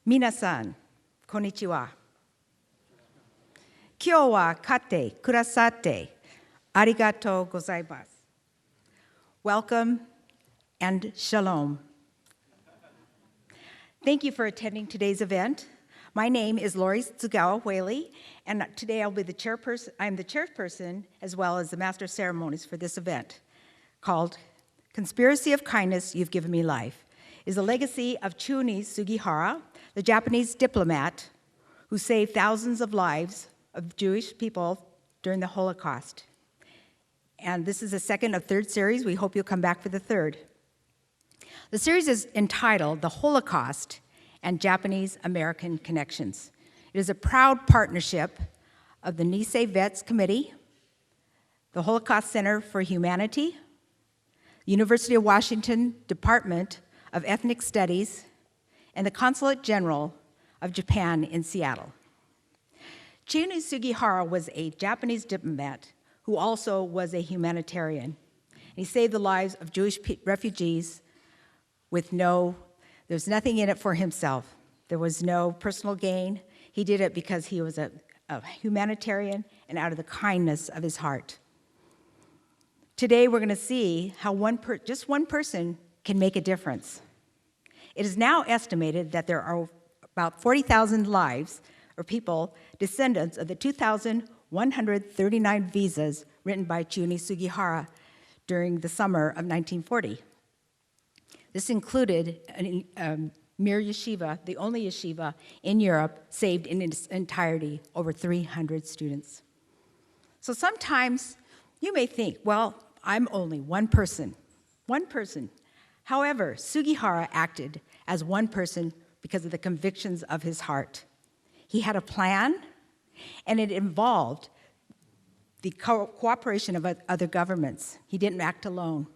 Minasan, konnichiwa. Kyou wa kate kurasate arigatou gozaimasu. Welcome and shalom. Thank you for attending today's event. My name is Lori Tsugawa Whaley, and today I'm the chairperson as well as the master of ceremonies for this event called Conspiracy of Kindness, You've Given Me Life. It is a legacy of Chiune Sugihara, the Japanese diplomat who saved thousands of lives of Jewish people during the Holocaust. And this is the second of third series. We hope you'll come back for the third. The series is entitled The Holocaust and Japanese-American Connections. It is a proud partnership of the Nisei Vets Committee, the Holocaust Center for Humanity, University of Washington Department of Ethnic Studies, and the Consulate General of Japan in Seattle. Chiune Sugihara was a Japanese diplomat who also was a humanitarian. He saved the lives of Jewish refugees with there's nothing in it for himself. There was no personal gain. He did it because he was a humanitarian and out of the kindness of his heart. Today we're going to see how just one person can make a difference. It is now estimated that there are about 40,000 lives or people, descendants of the 2,139 visas written by Chiune Sugihara during the summer of 1940. This included a Mir Yeshiva, the only yeshiva in Europe, saved in its entirety, over 300 students. So sometimes you may think, well, I'm only one person. However, Sugihara acted as one person because of the convictions of his heart. He had a plan, and it involved the cooperation of other governments. He didn't act alone,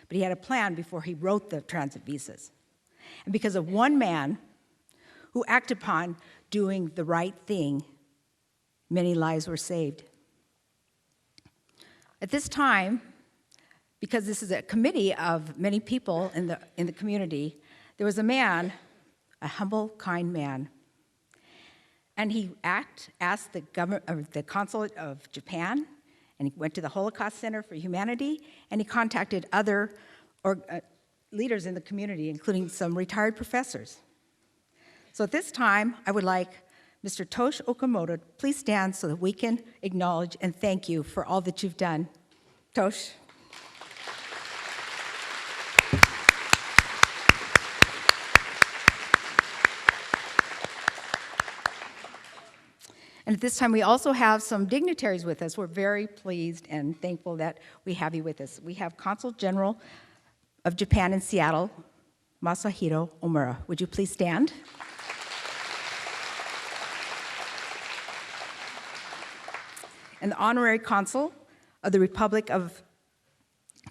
but he had a plan before he wrote the transit visas. And because of one man who acted upon doing the right thing, many lives were saved. At this time, because this is a committee of many people in the community, there was a man, a humble, kind man, and he asked the Consulate of Japan, and he went to the Holocaust Center for Humanity, and he contacted other leaders in the community, including some retired professors. So at this time, I would like Mr. Tosh Okamoto, please stand so that we can acknowledge and thank you for all that you've done. Tosh. And at this time, we also have some dignitaries with us. We're very pleased and thankful that we have you with us. We have Consul General of Japan in Seattle, Masahiro Omura. Would you please stand? And the Honorary Consul of the Republic of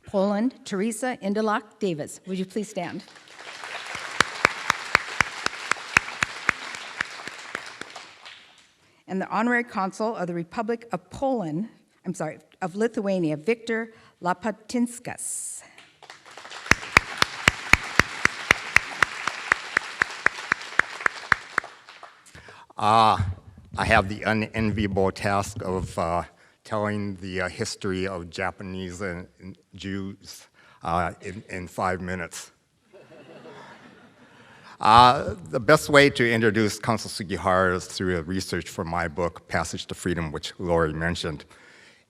Poland, Teresa Indalak Davis. Would you please stand? And the Honorary Consul of the Republic of of Lithuania, Victor Lapatinskas. I have the unenviable task of telling the history of Japanese and Jews in 5 minutes. The best way to introduce Consul Sugihara is through a research for my book, Passage to Freedom, which Lori mentioned.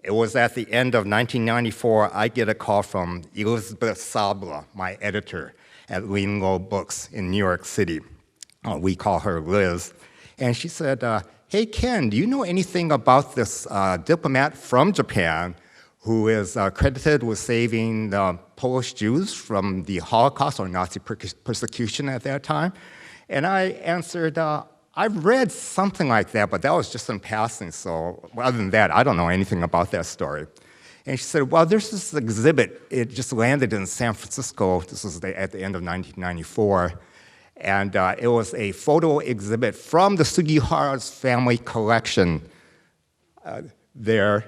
It was at the end of 1994, I get a call from Elizabeth Sabla, my editor at Lingo Books in New York City. We call her Liz. And she said, hey, Ken, do you know anything about this diplomat from Japan who is credited with saving the Polish Jews from the Holocaust or Nazi persecution at that time? And I answered, I've read something like that, but that was just in passing, so other than that, I don't know anything about that story. And she said, well, there's this exhibit. It just landed in San Francisco. This was at the end of 1994. And it was a photo exhibit from the Sugihara's family collection there.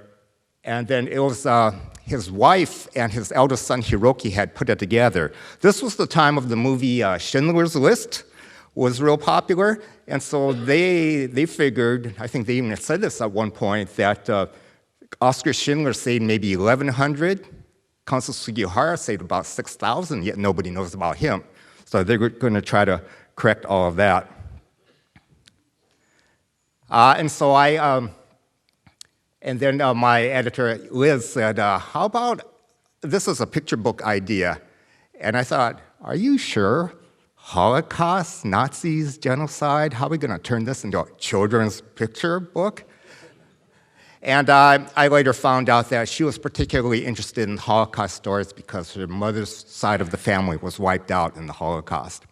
And then it was his wife and his eldest son, Hiroki, had put it together. This was the time of the movie Schindler's List, was real popular, and so they figured, I think they even said this at one point, that Oskar Schindler saved maybe 1,100, Consul Sugihara saved about 6,000, yet nobody knows about him. So they were going to try to correct all of that. And so and then my editor, Liz, said, how about, this is a picture book idea. And I thought, are you sure? Holocaust, Nazis, genocide, how are we going to turn this into a children's picture book? And I later found out that she was particularly interested in Holocaust stories because her mother's side of the family was wiped out in the Holocaust.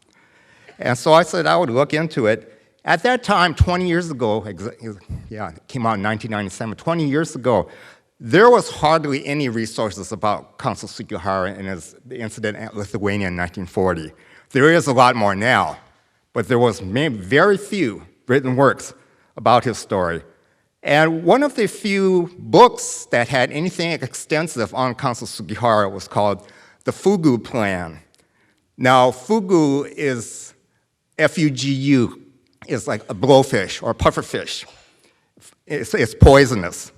And so I said I would look into it. At that time, 20 years ago, yeah, it came out in 1997, 20 years ago, there was hardly any resources about Consul Sugihara and the incident at Lithuania in 1940. There is a lot more now, but there was very few written works about his story. And one of the few books that had anything extensive on Consul Sugihara was called the Fugu Plan. Now, fugu is, F-U-G-U, is like a blowfish or a pufferfish. It's poisonous.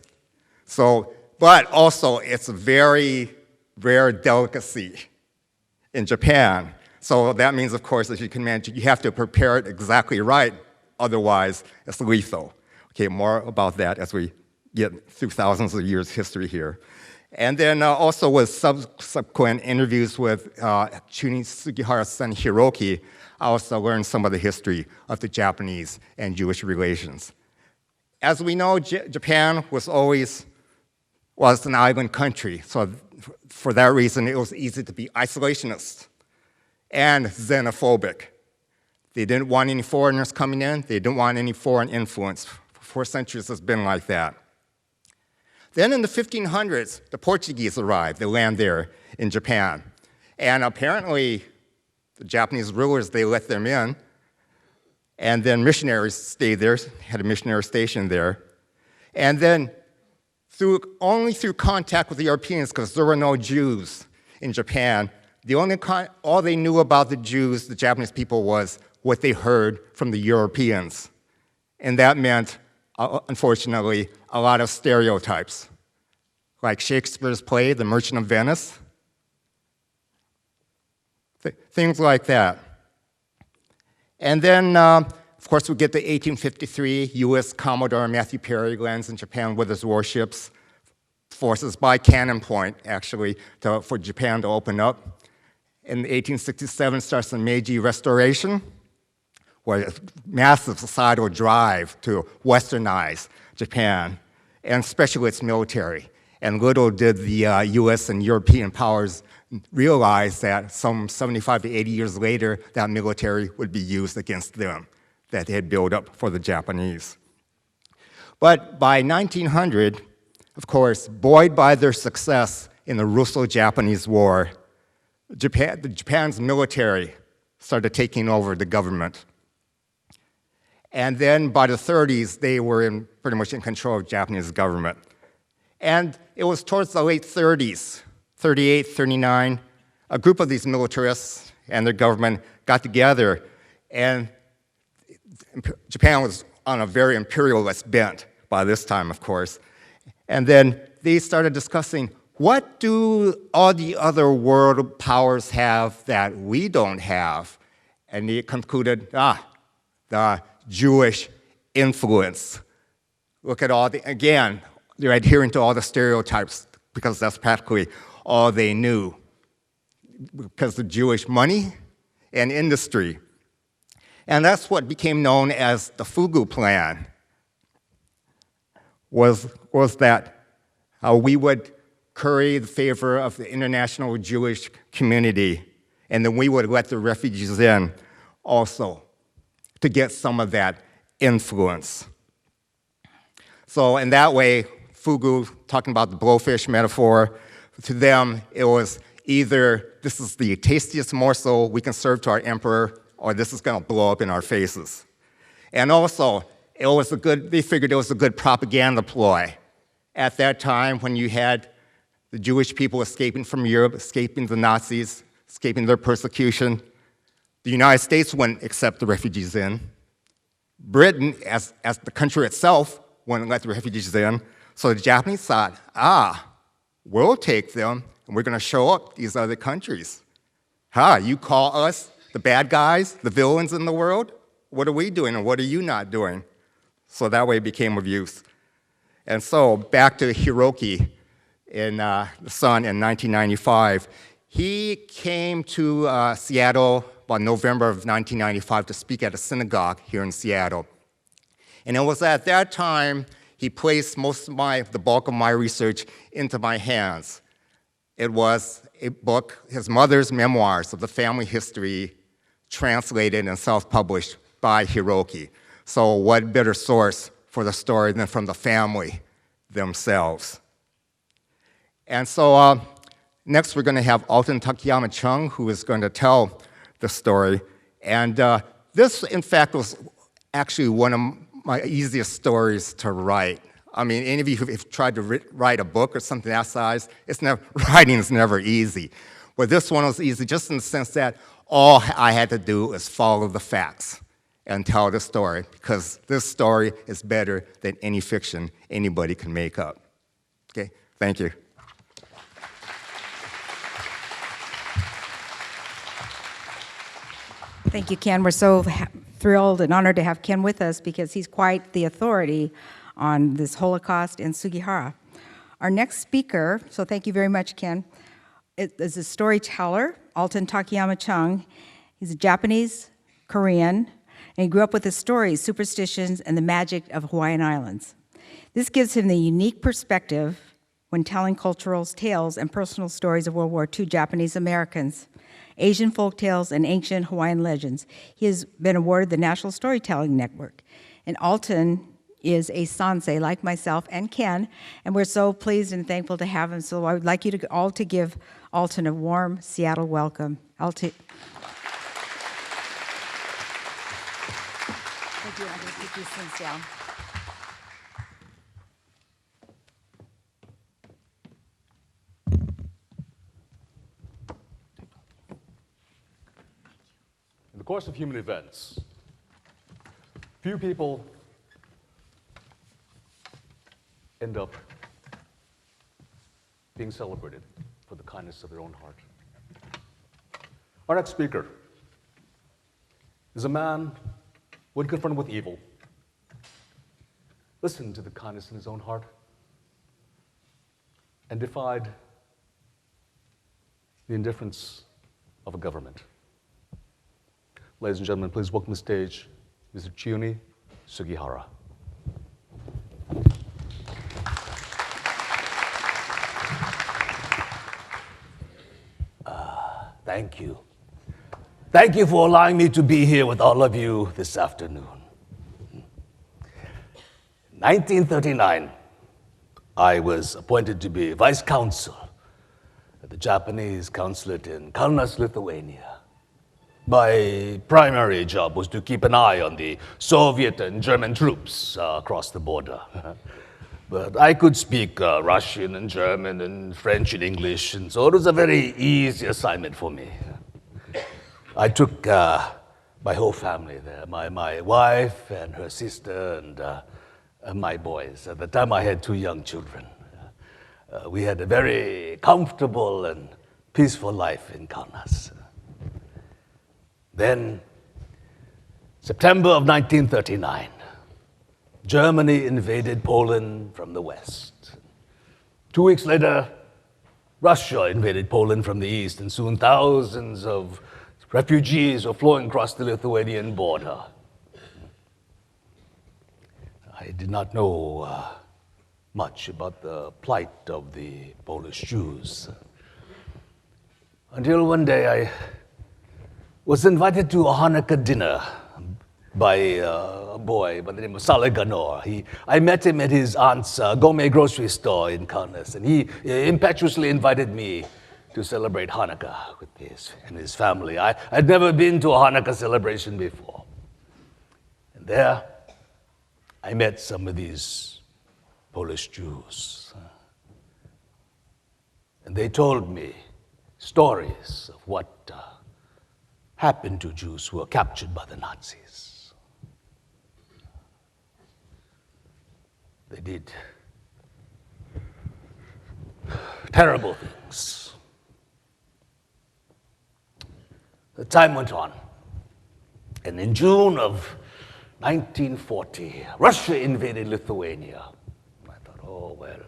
So, but also it's a very rare delicacy in Japan. So that means, of course, as you can imagine, you have to prepare it exactly right, otherwise it's lethal. Okay, more about that as we get through thousands of years history here. And then also with subsequent interviews with Chiune Sugihara's son Hiroki, I also learned some of the history of the Japanese and Jewish relations. As we know, Japan was an island country, so for that reason, it was easy to be isolationist and xenophobic. They didn't want any foreigners coming in. They didn't want any foreign influence. For centuries, it's been like that. Then in the 1500s, the Portuguese arrived. They landed there in Japan. And apparently, the Japanese rulers, they let them in. And then missionaries stayed there, had a missionary station there. And then only through contact with the Europeans, because there were no Jews in Japan, all they knew about the Jews, the Japanese people, was what they heard from the Europeans. And that meant, unfortunately, a lot of stereotypes, like Shakespeare's play, The Merchant of Venice, things like that. And then, of course, we get to 1853, U.S. Commodore Matthew Perry lands in Japan with his warships, forces by Cannon Point, actually, for Japan to open up. In 1867 starts the Meiji Restoration, where a massive societal drive to westernize Japan, and especially its military. And little did the US and European powers realize that some 75 to 80 years later, that military would be used against them, that they had built up for the Japanese. But by 1900, of course, buoyed by their success in the Russo-Japanese War, Japan's military started taking over the government. And then by the 30s, they were pretty much in control of the Japanese government. And it was towards the late 30s, 38, 39, a group of these militarists and their government got together, and Japan was on a very imperialist bent by this time, of course. And then they started discussing, what do all the other world powers have that we don't have? And they concluded, the Jewish influence. Look at again, they're adhering to all the stereotypes because that's practically all they knew. Because of Jewish money and industry. And that's what became known as the Fugu Plan, was that we would curry the favor of the international Jewish community, and then we would let the refugees in also to get some of that influence. So in that way, Fugu, talking about the blowfish metaphor, to them it was either this is the tastiest morsel we can serve to our emperor, or this is going to blow up in our faces. And also, they figured it was a good propaganda ploy. At that time, when you had the Jewish people escaping from Europe, escaping the Nazis, escaping their persecution, The United States wouldn't accept the refugees in. Britain, as the country itself, wouldn't let the refugees in. So the Japanese thought, we'll take them, and we're going to show up these other countries. You call us the bad guys, the villains in the world? What are we doing, and what are you not doing? So that way it became of use. And so back to Hiroki, the son, in 1995. He came to Seattle about November of 1995 to speak at a synagogue here in Seattle. And it was at that time he placed the bulk of my research into my hands. It was a book, his mother's memoirs of the family history, translated and self-published by Hiroki. So what better source for the story than from the family themselves? And so next we're going to have Alton Takiyama-Chung, who is going to tell the story. And this, in fact, was actually one of my easiest stories to write. I mean, any of you who've tried to write a book or something that size, writing is never easy. But this one was easy just in the sense that all I had to do is follow the facts and tell the story, because this story is better than any fiction anybody can make up. Okay, thank you. Thank you, Ken. We're so thrilled and honored to have Ken with us because he's quite the authority on this Holocaust in Sugihara. Our next speaker, so thank you very much, Ken, is a storyteller, Alton Takiyama-Chung. He's a Japanese, Korean, and he grew up with the stories, superstitions, and the magic of Hawaiian Islands. This gives him the unique perspective when telling cultural tales and personal stories of World War II Japanese Americans, Asian folk tales, and ancient Hawaiian legends. He has been awarded the National Storytelling Network. And Alton is a sansei like myself and Ken, and we're so pleased and thankful to have him. So I would like you all to give Alton a warm Seattle welcome. Alton. Thank you. I'm going to put these things down. In the course of human events, few people end up being celebrated for the kindness of their own heart. Our next speaker is a man when confronted with evil, listened to the kindness in his own heart, and defied the indifference of a government. Ladies and gentlemen, please welcome to the stage Mr. Chiune Sugihara. Thank you. Thank you for allowing me to be here with all of you this afternoon. 1939, I was appointed to be vice consul at the Japanese consulate in Kaunas, Lithuania. My primary job was to keep an eye on the Soviet and German troops across the border. But I could speak Russian and German and French and English, and so it was a very easy assignment for me. I took my whole family there, my wife and her sister and my boys. At the time, I had 2 young children. We had a very comfortable and peaceful life in Kaunas. Then, September of 1939, Germany invaded Poland from the west. 2 weeks later, Russia invaded Poland from the east, and soon thousands of refugees were flowing across the Lithuanian border. I did not know much about the plight of the Polish Jews until one day I was invited to a Hanukkah dinner by a boy by the name of Saleh Ganor. I met him at his aunt's gourmet grocery store in Kaunas, and he impetuously invited me to celebrate Hanukkah with his family. I'd never been to a Hanukkah celebration before. And there, I met some of these Polish Jews. And they told me stories of what happened to Jews who were captured by the Nazis. They did terrible things. The time went on, and in June of 1940, Russia invaded Lithuania. I thought, oh, well,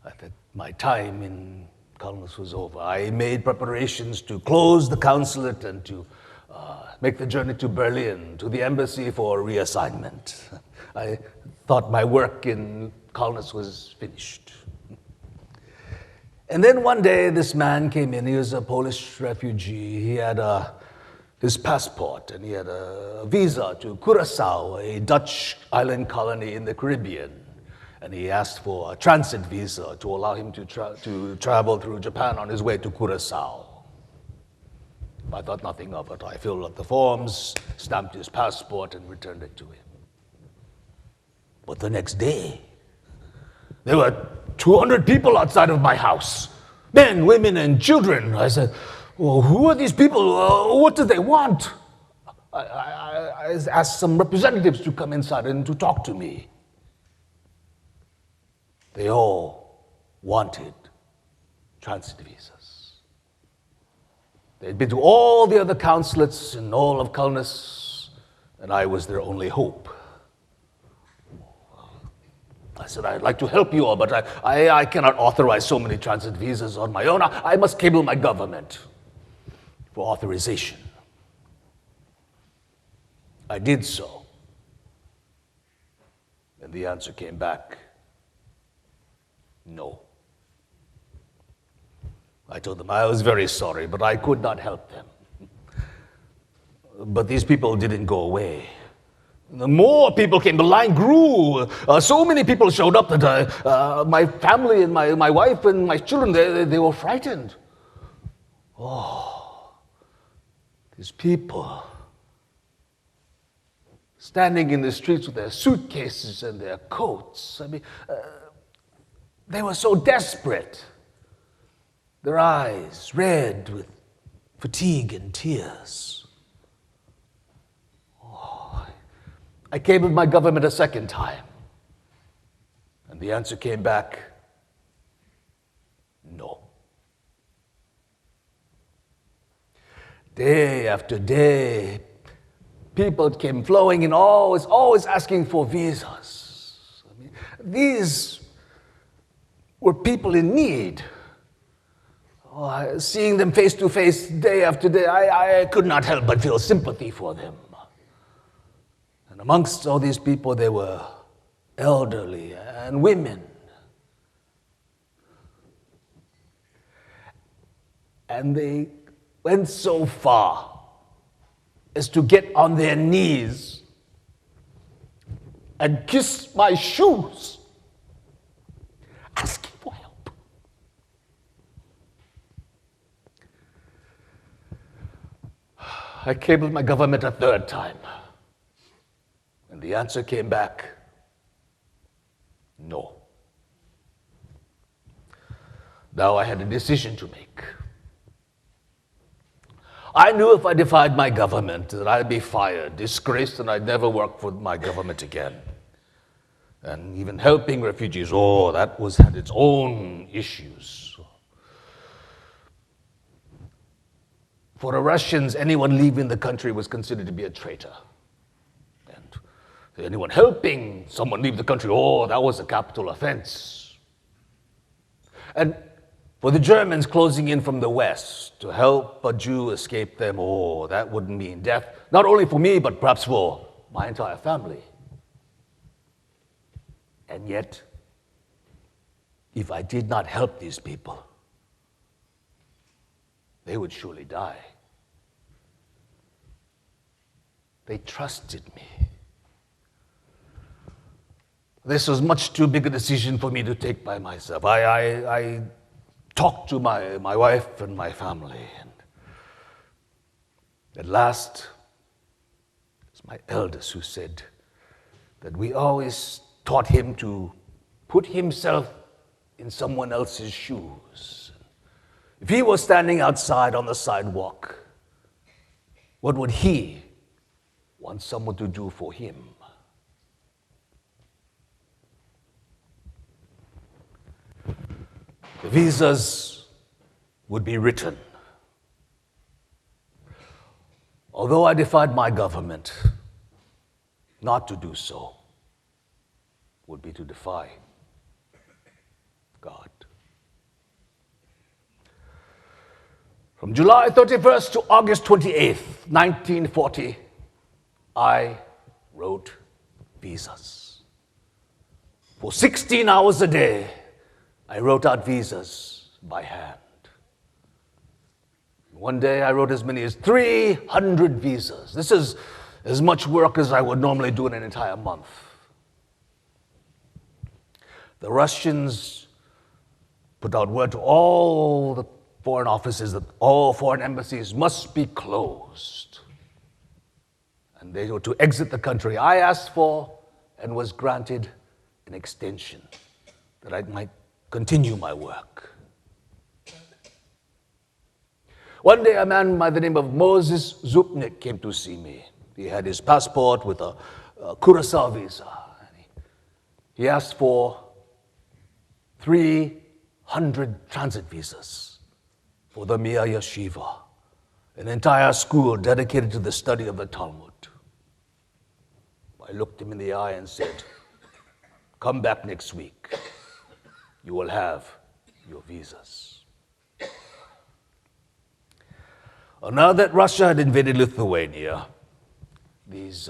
I think my time in Kaunas was over. I made preparations to close the consulate and to make the journey to Berlin, to the embassy for reassignment. I thought my work in Kaunas was finished. And then one day, this man came in. He was a Polish refugee. He had his passport, and he had a visa to Curaçao, a Dutch island colony in the Caribbean. And he asked for a transit visa to allow him to travel through Japan on his way to Curaçao. I thought nothing of it. I filled out the forms, stamped his passport, and returned it to him. But the next day, there were 200 people outside of my house, men, women, and children. I said, well, who are these people? What do they want? I asked some representatives to come inside and to talk to me. They all wanted transit visas. They'd been to all the other consulates in all of Kaunas, and I was their only hope. I said, I'd like to help you all, but I cannot authorize so many transit visas on my own. I must cable my government for authorization. I did so. And the answer came back, no. I told them I was very sorry, but I could not help them. But these people didn't go away. The more people came, the line grew. So many people showed up that my family and my wife and my children, they were frightened. Oh, these people standing in the streets with their suitcases and their coats. I mean, they were so desperate. Their eyes red with fatigue and tears. I cabled my government a second time, and the answer came back, no. Day after day, people came flowing in, always asking for visas. I mean, these were people in need. Seeing them face to face day after day, I could not help but feel sympathy for them. And amongst all these people, there were elderly and women. And they went so far as to get on their knees and kiss my shoes, asking for help. I cabled my government a third time. And the answer came back, no. Now I had a decision to make. I knew if I defied my government that I'd be fired, disgraced, and I'd never work for my government again. And even helping refugees, that had its own issues. For the Russians, anyone leaving the country was considered to be a traitor. Anyone helping someone leave the country, that was a capital offense. And for the Germans closing in from the west to help a Jew escape them, that would mean death, not only for me, but perhaps for my entire family. And yet, if I did not help these people, they would surely die. They trusted me. This was much too big a decision for me to take by myself. I talked to my wife and my family, and at last, it's my eldest who said that we always taught him to put himself in someone else's shoes. If he was standing outside on the sidewalk, What would he want someone to do for him? The visas would be written. Although I defied my government, not to do so would be to defy God. From July 31st to August 28th, 1940, I wrote visas. For 16 hours a day, I wrote out visas by hand. One day I wrote as many as 300 visas. This is as much work as I would normally do in an entire month. The Russians put out word to all the foreign offices that all foreign embassies must be closed. And they were to exit the country. I asked for and was granted an extension that I might continue my work. One day, a man by the name of Moses Zupnik came to see me. He had his passport with a Curaçao visa. He asked for 300 transit visas for the Mia Yeshiva, an entire school dedicated to the study of the Talmud. I looked him in the eye and said, "Come back next week. You will have your visas." Now that Russia had invaded Lithuania, these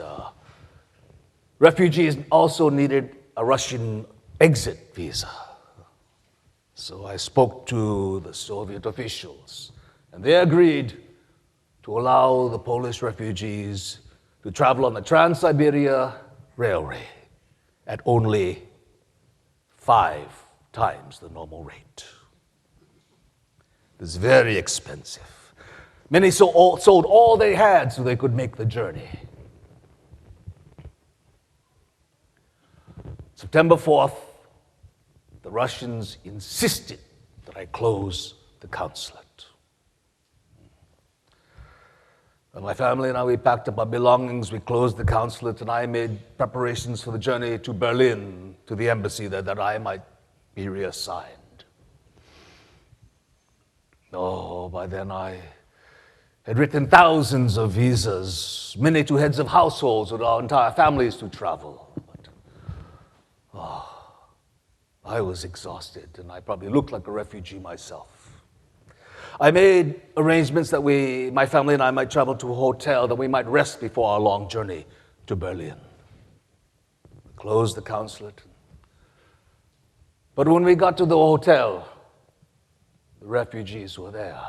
refugees also needed a Russian exit visa. So I spoke to the Soviet officials, and they agreed to allow the Polish refugees to travel on the Trans-Siberia Railway at only 5 times the normal rate. It was very expensive. Many sold all they had so they could make the journey. September 4th, the Russians insisted that I close the consulate. And my family and I, we packed up our belongings, we closed the consulate, and I made preparations for the journey to Berlin, to the embassy there, that I might be reassigned. Oh, by then I had written thousands of visas, many to heads of households with our entire families to travel. But, I was exhausted, and I probably looked like a refugee myself. I made arrangements that my family and I might travel to a hotel, that we might rest before our long journey to Berlin. We closed the consulate. But when we got to the hotel, the refugees were there.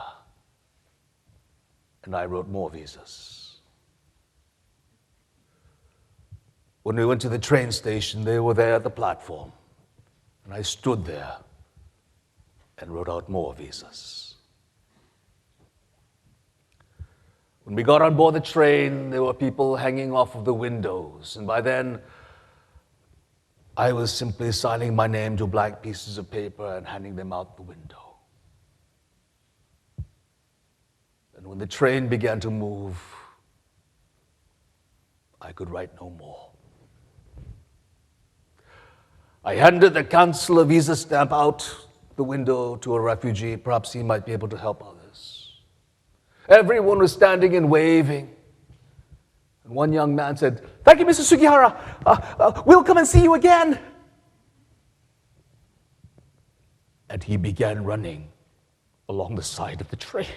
And I wrote more visas. When we went to the train station, they were there at the platform. And I stood there and wrote out more visas. When we got on board the train, there were people hanging off of the windows. And by then, I was simply signing my name to blank pieces of paper and handing them out the window. And when the train began to move, I could write no more. I handed the consular visa stamp out the window to a refugee. Perhaps he might be able to help others. Everyone was standing and waving. And one young man said, "Thank you, Mr. Sugihara. We'll come and see you again." And he began running along the side of the train.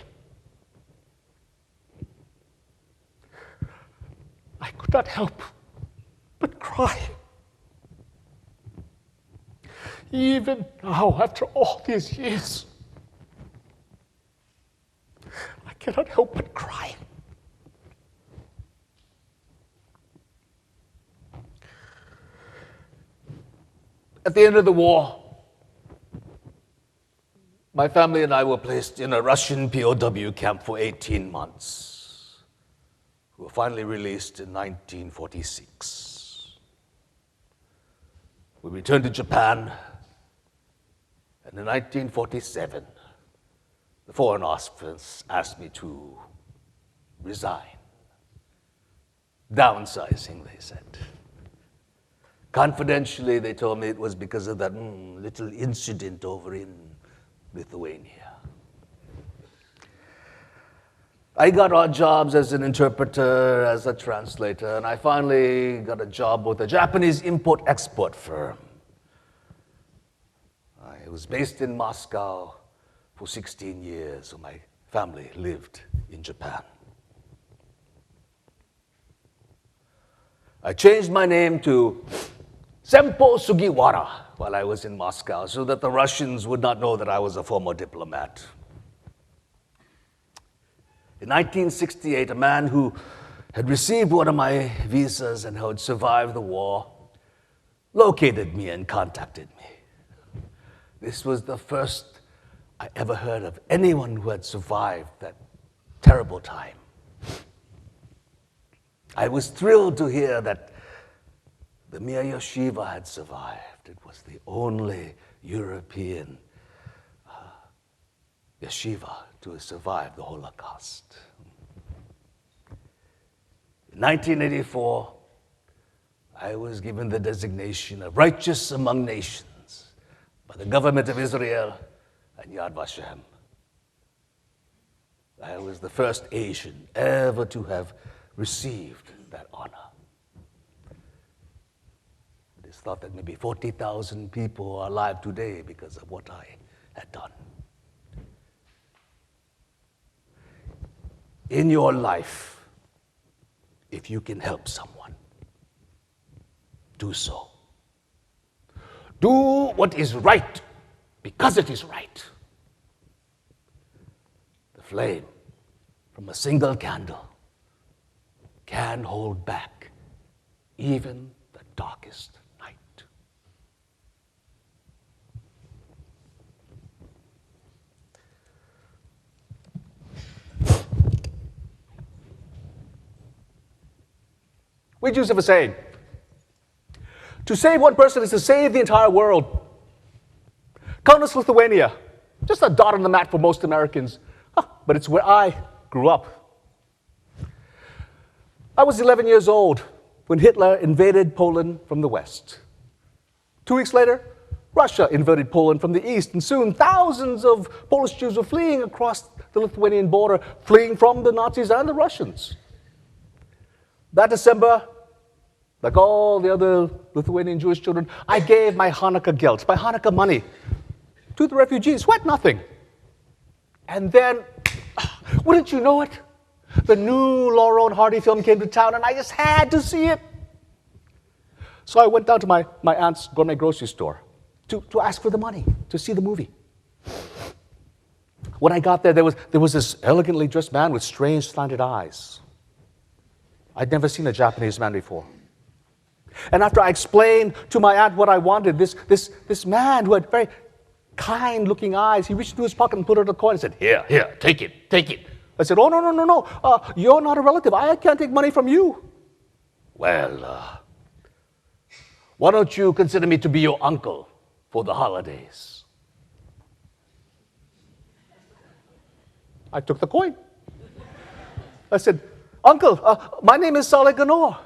I could not help but cry. Even now, after all these years, I cannot help but cry. At the end of the war, my family and I were placed in a Russian POW camp for 18 months. We were finally released in 1946. We returned to Japan, and in 1947, the Foreign Office asked me to resign. Downsizing, they said. Confidentially, they told me it was because of that little incident over in Lithuania. I got odd jobs as an interpreter, as a translator, and I finally got a job with a Japanese import-export firm. I was based in Moscow for 16 years, so my family lived in Japan. I changed my name to Senpo Sugihara while I was in Moscow so that the Russians would not know that I was a former diplomat. In 1968, a man who had received one of my visas and who had survived the war located me and contacted me. This was the first I ever heard of anyone who had survived that terrible time. I was thrilled to hear that the Mir Yeshiva had survived. It was the only European yeshiva to survive the Holocaust. In 1984, I was given the designation of Righteous Among Nations by the government of Israel and Yad Vashem. I was the first Asian ever to have received that honor. It is thought that maybe 40,000 people are alive today because of what I had done. In your life, if you can help someone, do so. Do what is right because it is right. The flame from a single candle can hold back even the darkest night. We Jews have a saying: to save one person is to save the entire world. Kaunas, Lithuania, just a dot on the map for most Americans, but it's where I grew up. I was 11 years old when Hitler invaded Poland from the west. 2 weeks later, Russia invaded Poland from the east, and soon thousands of Polish Jews were fleeing across the Lithuanian border, fleeing from the Nazis and the Russians. That December, like all the other Lithuanian Jewish children, I gave my Hanukkah gelt, my Hanukkah money, to the refugees. What? Nothing. And then, wouldn't you know it? The new Laurel and Hardy film came to town, and I just had to see it. So I went down to my aunt's gourmet grocery store to ask for the money, to see the movie. When I got there, there was this elegantly dressed man with strange slanted eyes. I'd never seen a Japanese man before. And after I explained to my aunt what I wanted, this man who had very kind-looking eyes, he reached into his pocket and put out a coin and said, Here, take it. I said, oh, no, you're not a relative. I can't take money from you. Well, why don't you consider me to be your uncle for the holidays? I took the coin. I said, Uncle, my name is Saleh Ganor.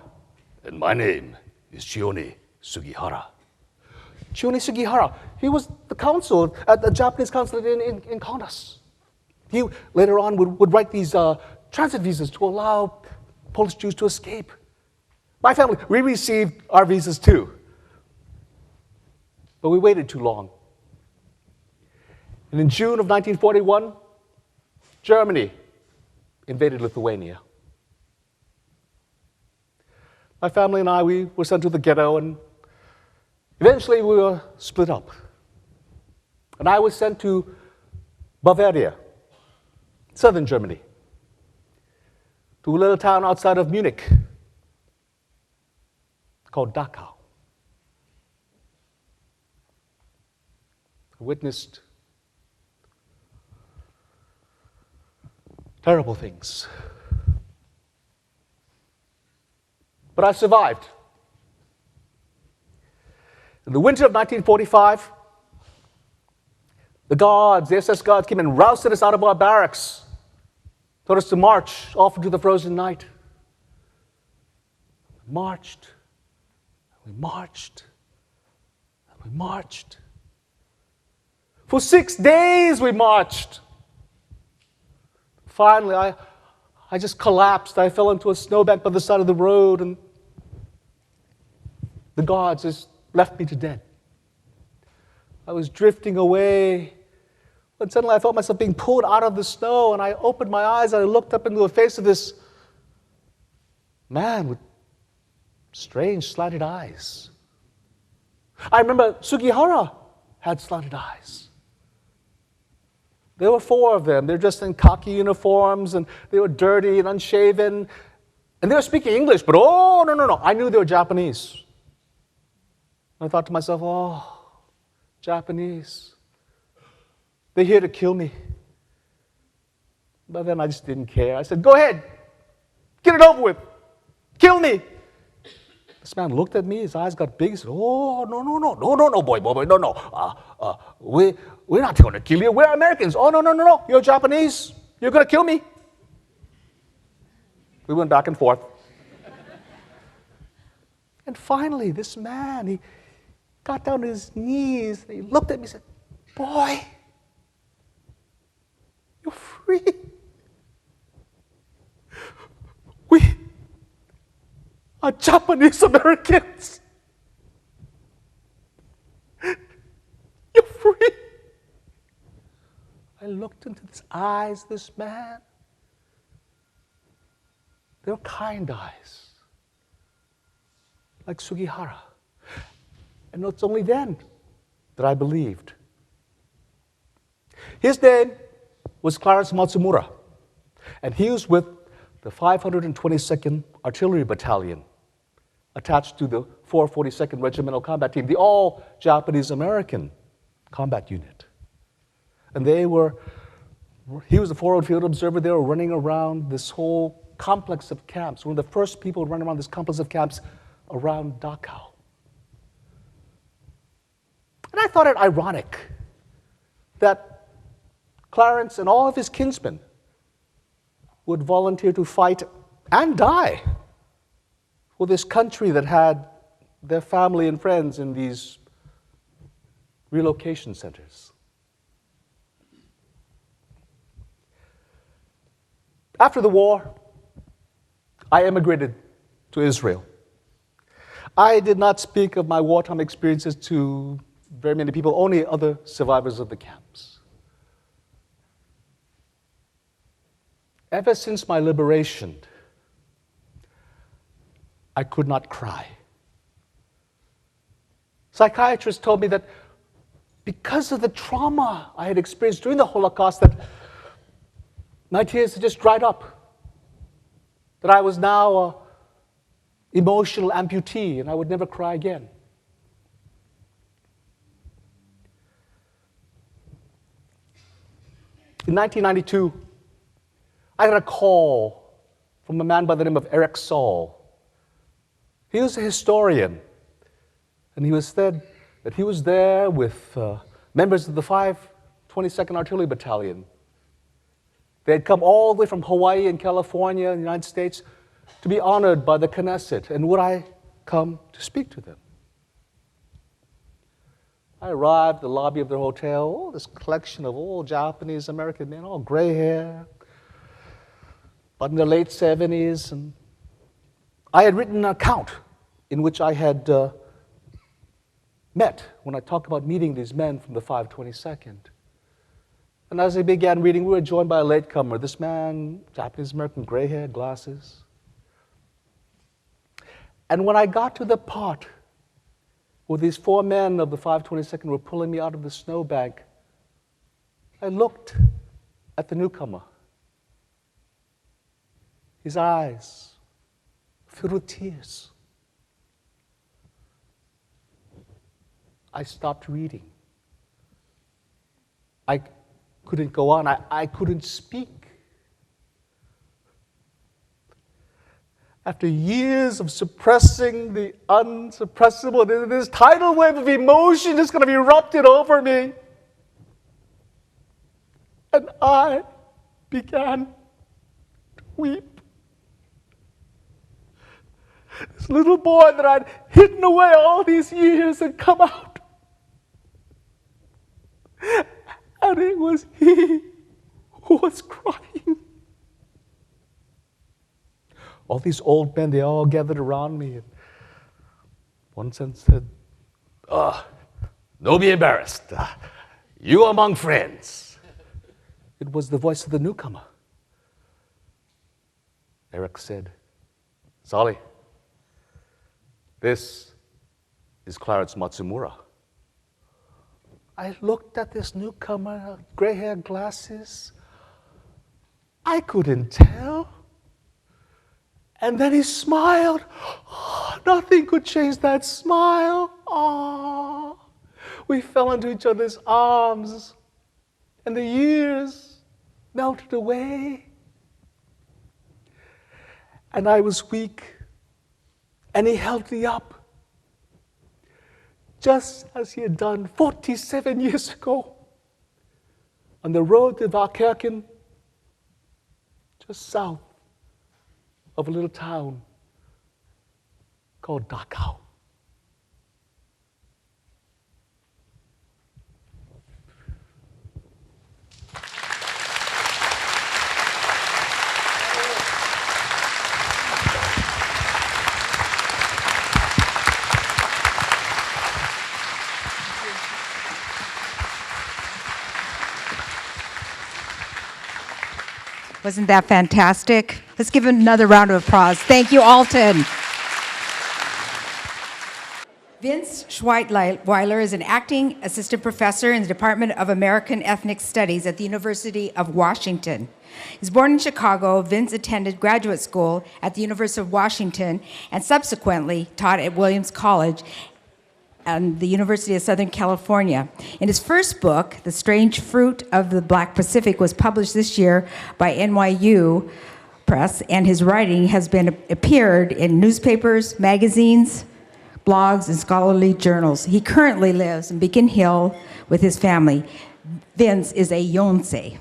And my name is Chiune Sugihara. Chiune Sugihara, he was the consul at the Japanese consulate in Kaunas. He later on would write these transit visas to allow Polish Jews to escape. My family, we received our visas too. But we waited too long. And in June of 1941, Germany invaded Lithuania. My family and I, we were sent to the ghetto, and eventually we were split up. And I was sent to Bavaria, southern Germany, to a little town outside of Munich called Dachau. I witnessed terrible things. But I survived. In the winter of 1945, the SS guards came and rousted us out of our barracks, told us to march off into the frozen night. We marched, and we marched, and we marched. For 6 days we marched. Finally, I just collapsed. I fell into a snowbank by the side of the road, and the gods just left me to dead. I was drifting away, when suddenly I felt myself being pulled out of the snow, and I opened my eyes and I looked up into the face of this man with strange slanted eyes. I remember Sugihara had slanted eyes. There were 4 of them. They're dressed in khaki uniforms, and they were dirty and unshaven. And they were speaking English, but no. I knew they were Japanese. And I thought to myself, oh, Japanese. They're here to kill me. But then I just didn't care. I said, go ahead. Get it over with. Kill me. This man looked at me. His eyes got big. He said, oh, no, boy, no. We're not going to kill you. We're Americans. Oh, no. You're Japanese. You're going to kill me. We went back and forth. And finally, this man, he got down to his knees, and he looked at me and said, boy, you're free. We are Japanese Americans. You're free. I looked into the eyes of this man. They were kind eyes, like Sugihara. And it's only then that I believed. His name was Clarence Matsumura, and he was with the 522nd Artillery Battalion, attached to the 442nd Regimental Combat Team, the all-Japanese American combat unit. And he was a forward field observer. They were running around this whole complex of camps, one of the first people to run around this complex of camps around Dachau. And I thought it ironic that Clarence and all of his kinsmen would volunteer to fight and die for this country that had their family and friends in these relocation centers. After the war, I emigrated to Israel. I did not speak of my wartime experiences to very many people, only other survivors of the camps. Ever since my liberation, I could not cry. Psychiatrists told me that because of the trauma I had experienced during the Holocaust, that my tears had just dried up, that I was now an emotional amputee and I would never cry again. In 1992, I got a call from a man by the name of Eric Saul. He was a historian, and he said that he was there with members of the 522nd Artillery Battalion. They had come all the way from Hawaii and California in the United States to be honored by the Knesset, and would I come to speak to them? I arrived at the lobby of their hotel, this collection of old Japanese American men, all gray hair, but in their late 70s. And I had written an account in which I had met when I talked about meeting these men from the 522nd. And as I began reading, we were joined by a latecomer, this man, Japanese American, gray hair, glasses. And when I got to the part where these 4 men of the 522nd were pulling me out of the snowbank, I looked at the newcomer. His eyes filled with tears. I stopped reading. I couldn't go on. I couldn't speak. After years of suppressing the unsuppressible, this tidal wave of emotion is going to be erupted over me. And I began to weep. This little boy that I'd hidden away all these years had come out. And it was he who was crying. All these old men, they all gathered around me. And one son said, Don't be embarrassed. You are among friends. it was the voice of the newcomer. Eric said, Sally, this is Clarence Matsumura. I looked at this newcomer, gray hair, glasses. I couldn't tell. And then he smiled. Oh, nothing could change that smile. Oh, we fell into each other's arms, and the years melted away. And I was weak, and he held me up, just as he had done 47 years ago on the road to Valkerken, just south of a little town called Dachau. Wasn't that fantastic? Let's give him another round of applause. Thank you, Alton. Vince Schweitweiler is an acting assistant professor in the Department of American Ethnic Studies at the University of Washington. He's born in Chicago. Vince attended graduate school at the University of Washington and subsequently taught at Williams College and the University of Southern California. In his first book, The Strange Fruit of the Black Pacific, was published this year by NYU Press, and his writing has appeared in newspapers, magazines, blogs, and scholarly journals. He currently lives in Beacon Hill with his family. Vince is a Yonsei.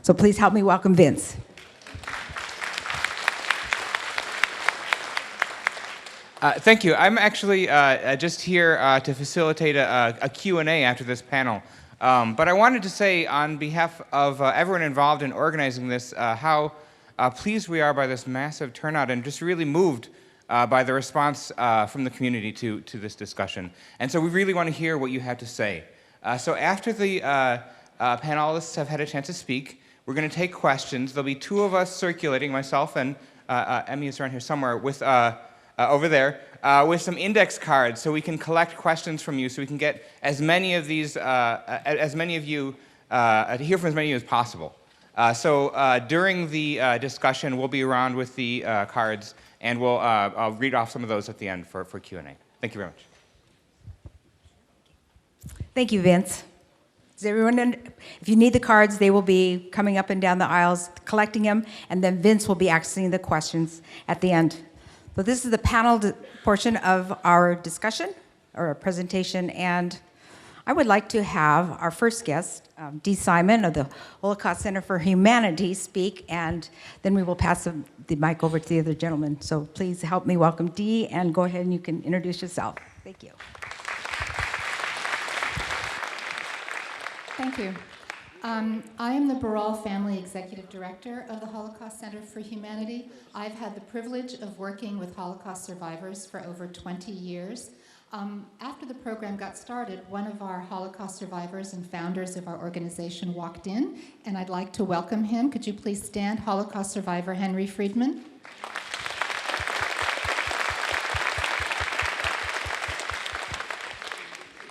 So please help me welcome Vince. Thank you. I'm actually just here to facilitate a Q&A after this panel. But I wanted to say on behalf of everyone involved in organizing this how pleased we are by this massive turnout and just really moved by the response from the community to this discussion. And so we really want to hear what you have to say. So after the panelists have had a chance to speak, we're going to take questions. There'll be two of us circulating, myself and Emmy is around here somewhere, with over there, with some index cards so we can collect questions from you so we can get as many of these, as many of you, to hear from as many of you as possible. So during the discussion, we'll be around with the cards and I'll read off some of those at the end for Q&A. Thank you very much. Thank you, Vince. Does everyone, if you need the cards, they will be coming up and down the aisles, collecting them, and then Vince will be asking the questions at the end. So this is the panel portion of our discussion, or our presentation, and I would like to have our first guest, Dee Simon of the Holocaust Center for Humanity, speak, and then we will pass the mic over to the other gentleman. So please help me welcome Dee, and go ahead and you can introduce yourself. Thank you. Thank you. I am the Baral Family Executive Director of the Holocaust Center for Humanity. I've had the privilege of working with Holocaust survivors for over 20 years. After the program got started, one of our Holocaust survivors and founders of our organization walked in, and I'd like to welcome him. Could you please stand, Holocaust survivor Henry Friedman?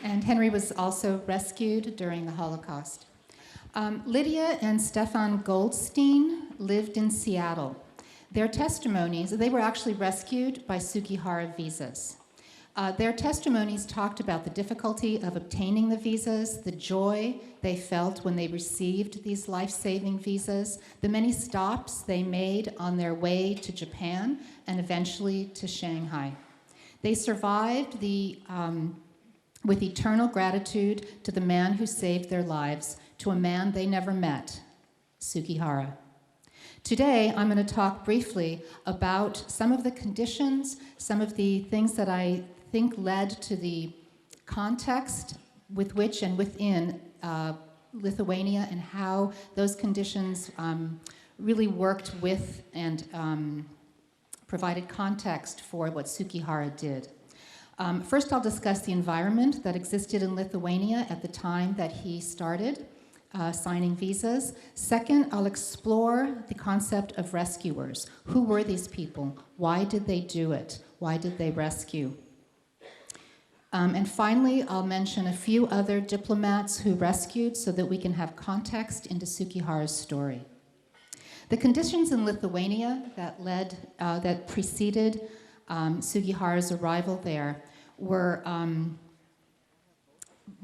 And Henry was also rescued during the Holocaust. Lydia and Stefan Goldstein lived in Seattle. Their testimonies, they were actually rescued by Sugihara visas. Their testimonies talked about the difficulty of obtaining the visas, the joy they felt when they received these life-saving visas, the many stops they made on their way to Japan and eventually to Shanghai. They survived with eternal gratitude to the man who saved their lives, to a man they never met, Sugihara. Today, I'm going to talk briefly about some of the conditions, some of the things that I think led to the context with which and within Lithuania, and how those conditions really worked with and provided context for what Sugihara did. First, I'll discuss the environment that existed in Lithuania at the time that he started signing visas. Second, I'll explore the concept of rescuers. Who were these people? Why did they do it? Why did they rescue? And finally, I'll mention a few other diplomats who rescued so that we can have context into Sugihara's story. The conditions in Lithuania that preceded Sugihara's arrival there were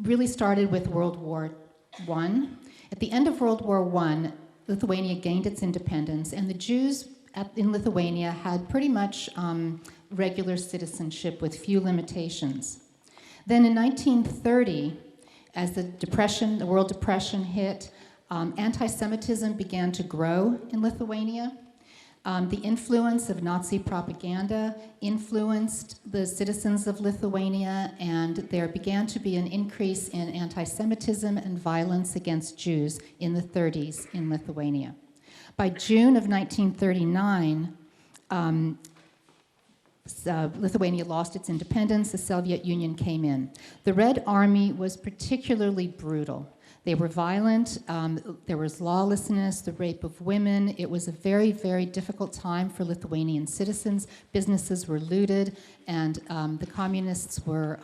really started with World War I. At the end of World War I, Lithuania gained its independence, and the Jews in Lithuania had pretty much regular citizenship with few limitations. Then in 1930, as the World Depression hit, anti-Semitism began to grow in Lithuania. The influence of Nazi propaganda influenced the citizens of Lithuania, and there began to be an increase in anti-Semitism and violence against Jews in the 30s in Lithuania. By June of 1939, Lithuania lost its independence, the Soviet Union came in. The Red Army was particularly brutal. They were violent, there was lawlessness, the rape of women. It was a very, very difficult time for Lithuanian citizens. Businesses were looted, and the communists were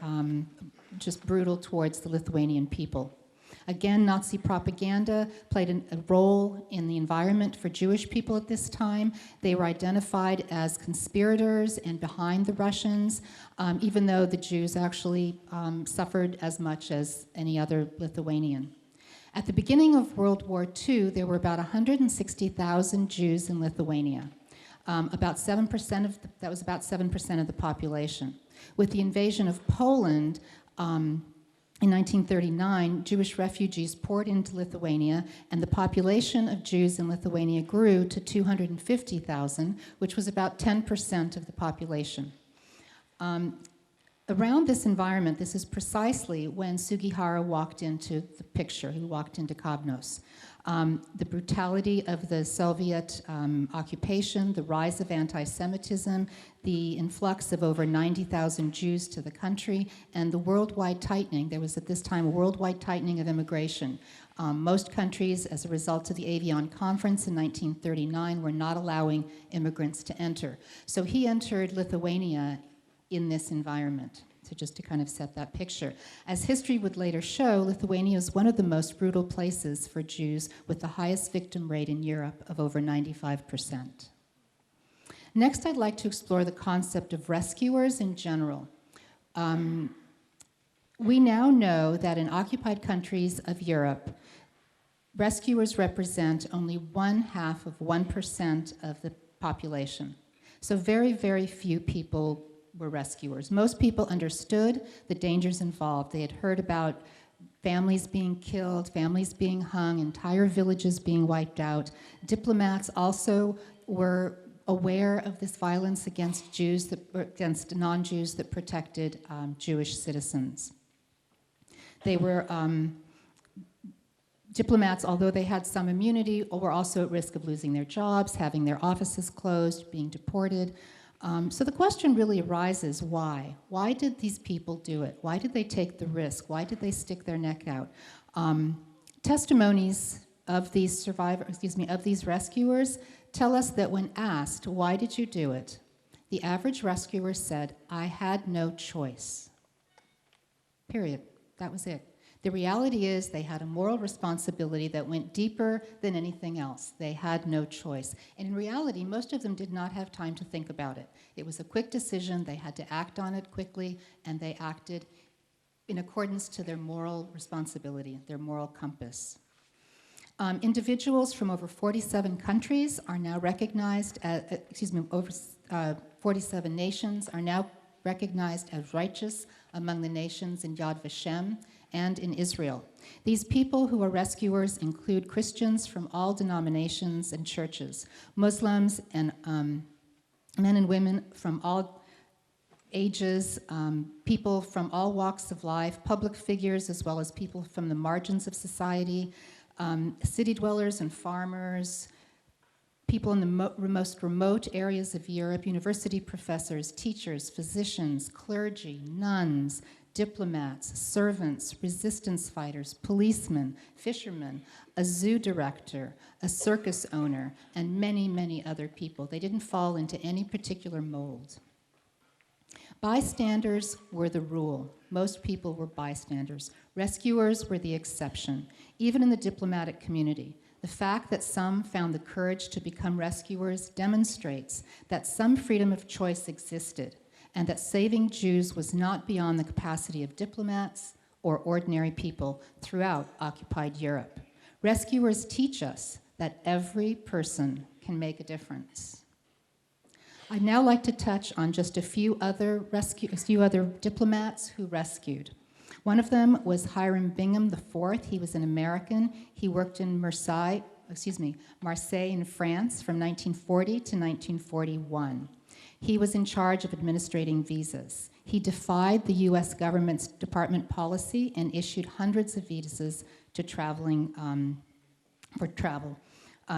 just brutal towards the Lithuanian people. Again, Nazi propaganda played a role in the environment for Jewish people at this time. They were identified as conspirators and behind the Russians, even though the Jews actually suffered as much as any other Lithuanian. At the beginning of World War II, there were about 160,000 Jews in Lithuania. About 7% that was about 7% of the population. With the invasion of Poland in 1939, Jewish refugees poured into Lithuania, and the population of Jews in Lithuania grew to 250,000, which was about 10% of the population. Around this environment, this is precisely when Sugihara walked into the picture. He walked into Kavnos. The brutality of the Soviet occupation, the rise of anti-Semitism, the influx of over 90,000 Jews to the country, and the worldwide tightening. There was at this time a worldwide tightening of immigration. Most countries, as a result of the Avion Conference in 1939, were not allowing immigrants to enter. So he entered Lithuania in this environment. So just to kind of set that picture. As history would later show, Lithuania is one of the most brutal places for Jews, with the highest victim rate in Europe of over 95%. Next, I'd like to explore the concept of rescuers in general. We now know that in occupied countries of Europe, rescuers represent only 0.5% of the population. So very, very few people were rescuers. Most people understood the dangers involved. They had heard about families being killed, families being hung, entire villages being wiped out. Diplomats also were aware of this violence against Jews, against non-Jews that protected Jewish citizens. They were diplomats, although they had some immunity, were also at risk of losing their jobs, having their offices closed, being deported. So the question really arises, why? Why did these people do it? Why did they take the risk? Why did they stick their neck out? Testimonies of these of these rescuers tell us that when asked, why did you do it? The average rescuer said, I had no choice. Period. That was it. The reality is they had a moral responsibility that went deeper than anything else. They had no choice. And in reality, most of them did not have time to think about it. It was a quick decision. They had to act on it quickly, and they acted in accordance to their moral responsibility, their moral compass. Individuals from over 47 countries are now recognized as, 47 nations are now recognized as righteous among the nations in Yad Vashem and in Israel. These people who are rescuers include Christians from all denominations and churches, Muslims and men and women from all ages, people from all walks of life, public figures, as well as people from the margins of society, city dwellers and farmers, people in the most remote areas of Europe, university professors, teachers, physicians, clergy, nuns, diplomats, servants, resistance fighters, policemen, fishermen, a zoo director, a circus owner, and many, many other people. They didn't fall into any particular mold. Bystanders were the rule. Most people were bystanders. Rescuers were the exception, even in the diplomatic community. The fact that some found the courage to become rescuers demonstrates that some freedom of choice existed, and that saving Jews was not beyond the capacity of diplomats or ordinary people throughout occupied Europe. Rescuers teach us that every person can make a difference. I'd now like to touch on just a few other diplomats who rescued. One of them was Hiram Bingham IV. He was an American. He worked in Marseille in France from 1940 to 1941. He was in charge of administrating visas. He defied the U.S. government's department policy and issued hundreds of visas to for travel.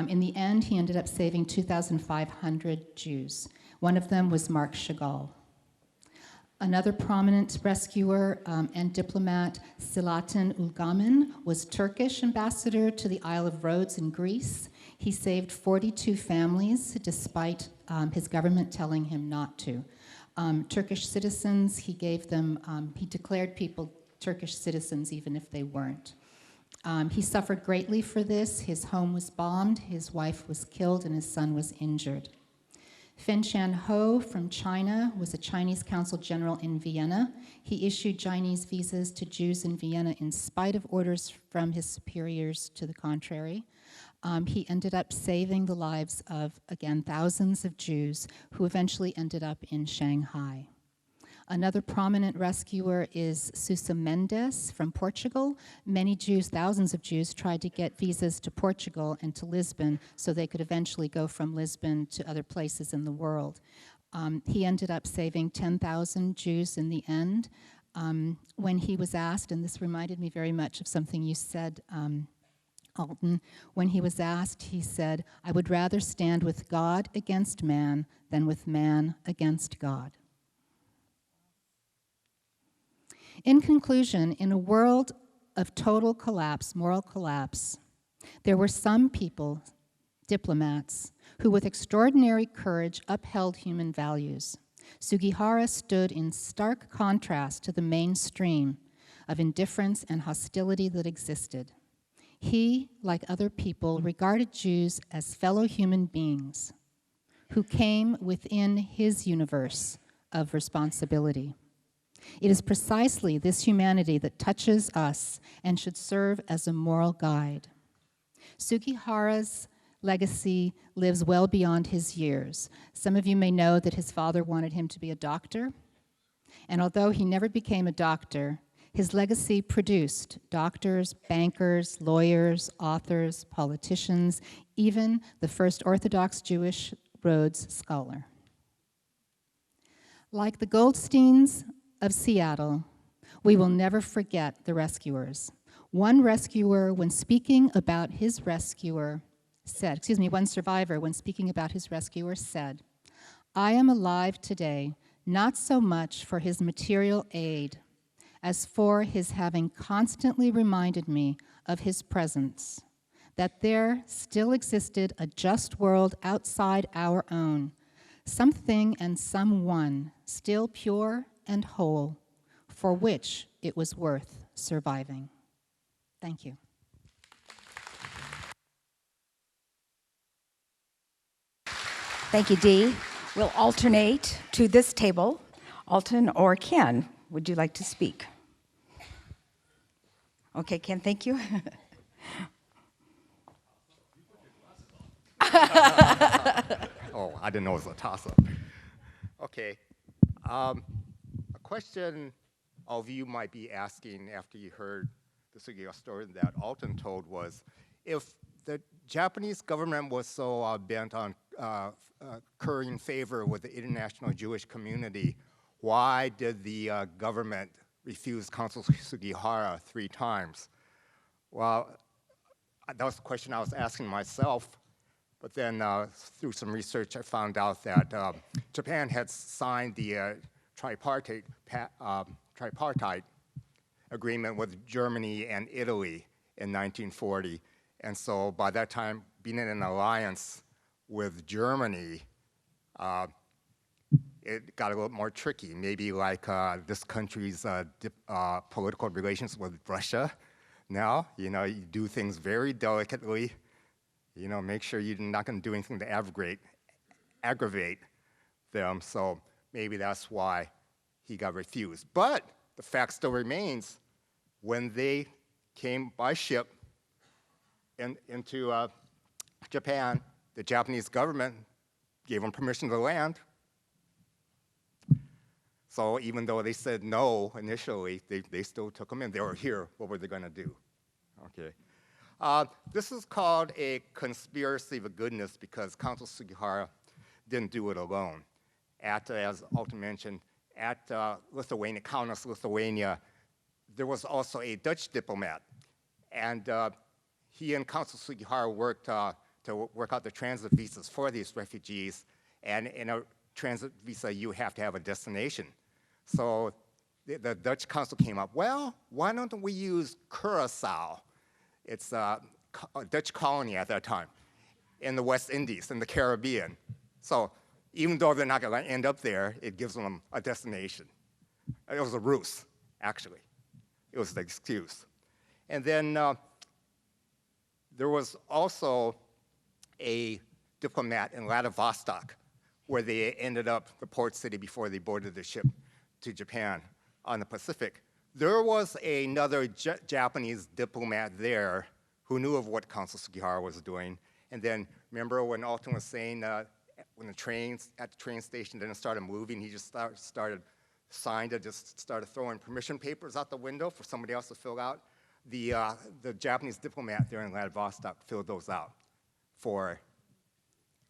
In the end, he ended up saving 2,500 Jews. One of them was Marc Chagall. Another prominent rescuer and diplomat, Selahattin Ülgamen, was Turkish ambassador to the Isle of Rhodes in Greece. He saved 42 families despite his government telling him not to. Turkish citizens, he declared people Turkish citizens even if they weren't. He suffered greatly for this. His home was bombed, his wife was killed, and his son was injured. Fen Shan-ho from China was a Chinese consul general in Vienna. He issued Chinese visas to Jews in Vienna in spite of orders from his superiors to the contrary. He ended up saving the lives of, again, thousands of Jews who eventually ended up in Shanghai. Another prominent rescuer is Sousa Mendes from Portugal. Many Jews, thousands of Jews, tried to get visas to Portugal and to Lisbon so they could eventually go from Lisbon to other places in the world. He ended up saving 10,000 Jews in the end. When he was asked, and this reminded me very much of something you said, Alton, when he was asked, he said, "I would rather stand with God against man than with man against God." In conclusion, in a world of total collapse, moral collapse, there were some people, diplomats, who with extraordinary courage upheld human values. Sugihara stood in stark contrast to the mainstream of indifference and hostility that existed. He, like other people, regarded Jews as fellow human beings who came within his universe of responsibility. It is precisely this humanity that touches us and should serve as a moral guide. Sugihara's legacy lives well beyond his years. Some of you may know that his father wanted him to be a doctor, and although he never became a doctor, his legacy produced doctors, bankers, lawyers, authors, politicians, even the first Orthodox Jewish Rhodes Scholar. Like the Goldsteins of Seattle, we will never forget the rescuers. One rescuer, when speaking about his rescuer, one survivor, when speaking about his rescuer, said, "I am alive today, not so much for his material aid, as for his having constantly reminded me of his presence, that there still existed a just world outside our own, something and someone still pure and whole, for which it was worth surviving." Thank you. Thank you, Dee. We'll alternate to this table. Alton or Ken, would you like to speak? Okay, Ken, thank you. Oh, I didn't know it was a toss-up. Okay. A question all of you might be asking after you heard the Sugihara story that Alton told was, if the Japanese government was so bent on currying favor with the international Jewish community, why did the government refuse Consul Sugihara 3 times? Well, that was the question I was asking myself, but then through some research I found out that Japan had signed the tripartite agreement with Germany and Italy in 1940. And so by that time, being in an alliance with Germany, it got a little more tricky. Maybe like this country's political relations with Russia now. You do things very delicately. Make sure you're not going to do anything to aggravate them. So maybe that's why he got refused. But the fact still remains, when they came by ship into Japan, the Japanese government gave them permission to land. So even though they said no initially, they still took them in. They were here. What were they going to do? Okay. This is called a conspiracy of goodness because Consul Sugihara didn't do it alone. As Alton mentioned, at Lithuania, Kaunas, Lithuania, there was also a Dutch diplomat. And he and Consul Sugihara worked to work out the transit visas for these refugees. And in a transit visa, you have to have a destination. So the Dutch consul came up, well, why don't we use Curacao? It's a Dutch colony at that time in the West Indies, in the Caribbean. So even though they're not going to end up there, it gives them a destination. It was a ruse, actually. It was the excuse. And then there was also a diplomat in Vladivostok, where they ended up the port city before they boarded the ship to Japan on the Pacific. There was another Japanese diplomat there who knew of what Consul Sugihara was doing. And then remember when Alton was saying when the trains at the train station didn't start moving, he just started throwing permission papers out the window for somebody else to fill out. The Japanese diplomat there in Vladivostok filled those out for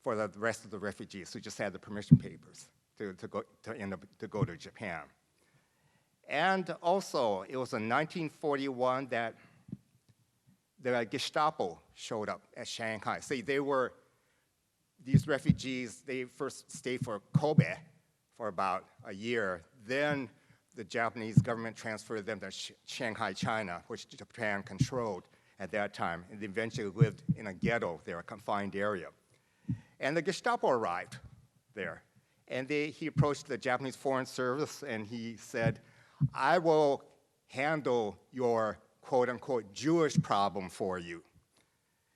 the rest of the refugees who just had the permission papers to go to Japan. And also, it was in 1941 that the Gestapo showed up at Shanghai. See, these refugees, they first stayed for Kobe for about a year. Then the Japanese government transferred them to Shanghai, China, which Japan controlled at that time, and they eventually lived in a ghetto there, a confined area. And the Gestapo arrived there, and he approached the Japanese Foreign Service, and he said, I will handle your quote-unquote Jewish problem for you.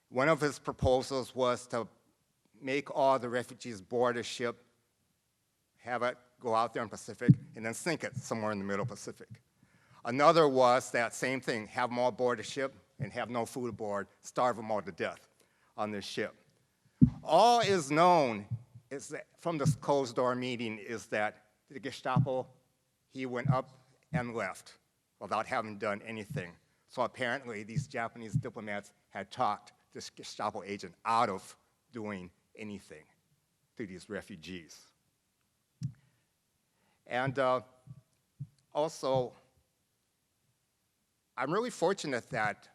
One of his proposals was to make all the refugees board a ship, have it go out there in the Pacific, and then sink it somewhere in the middle Pacific. Another was that same thing, have them all board a ship and have no food aboard, starve them all to death on this ship. All is known is that from this closed-door meeting is that the Gestapo, he went up and left without having done anything. So apparently these Japanese diplomats had talked this Gestapo agent out of doing anything to these refugees. And also, I'm really fortunate that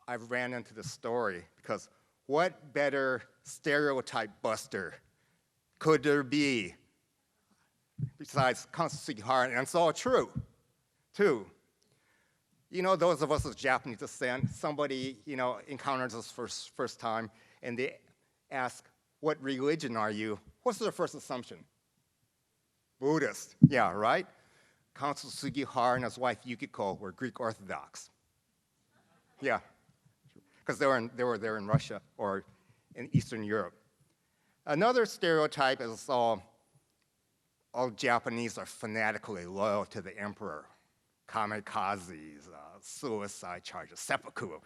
I've ran into this story because what better stereotype buster could there be besides Consul Sugihara? And it's all true, too. Those of us of Japanese descent, somebody, encounters us first time, and they ask, what religion are you? What's their first assumption? Buddhist, yeah, right? Consul Sugihara and his wife Yukiko were Greek Orthodox. Yeah, because they were there in Russia or in Eastern Europe. Another stereotype is all Japanese are fanatically loyal to the emperor. Kamikazes, suicide charges, seppuku,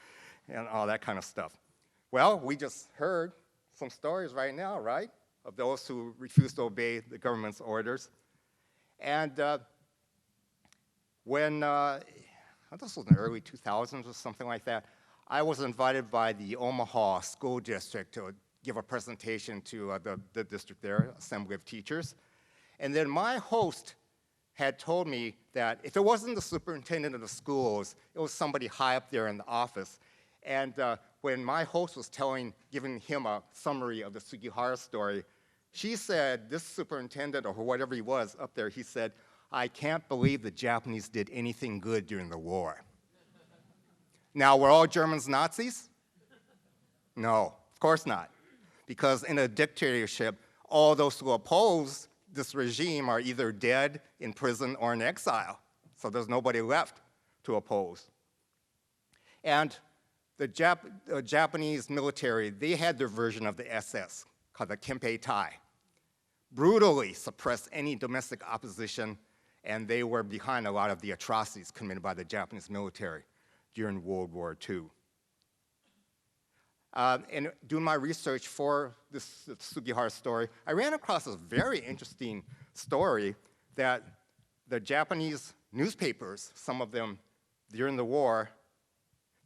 and all that kind of stuff. Well, we just heard some stories right now, right, of those who refuse to obey the government's orders. And when this was in the early 2000s or something like that, I was invited by the Omaha School District to give a presentation to the district there, Assembly of Teachers. And then my host had told me that if it wasn't the superintendent of the schools, it was somebody high up there in the office. And when my host was giving him a summary of the Sugihara story, she said, this superintendent, or whatever he was up there, he said, "I can't believe the Japanese did anything good during the war." Now, were all Germans Nazis? No, of course not. Because in a dictatorship, all those who oppose this regime are either dead, in prison, or in exile. So there's nobody left to oppose. And the Japanese military, they had their version of the SS, called the Kempei Tai. Brutally suppressed any domestic opposition, and they were behind a lot of the atrocities committed by the Japanese military during World War II. And doing my research for this Sugihara story, I ran across a very interesting story that the Japanese newspapers, some of them during the war,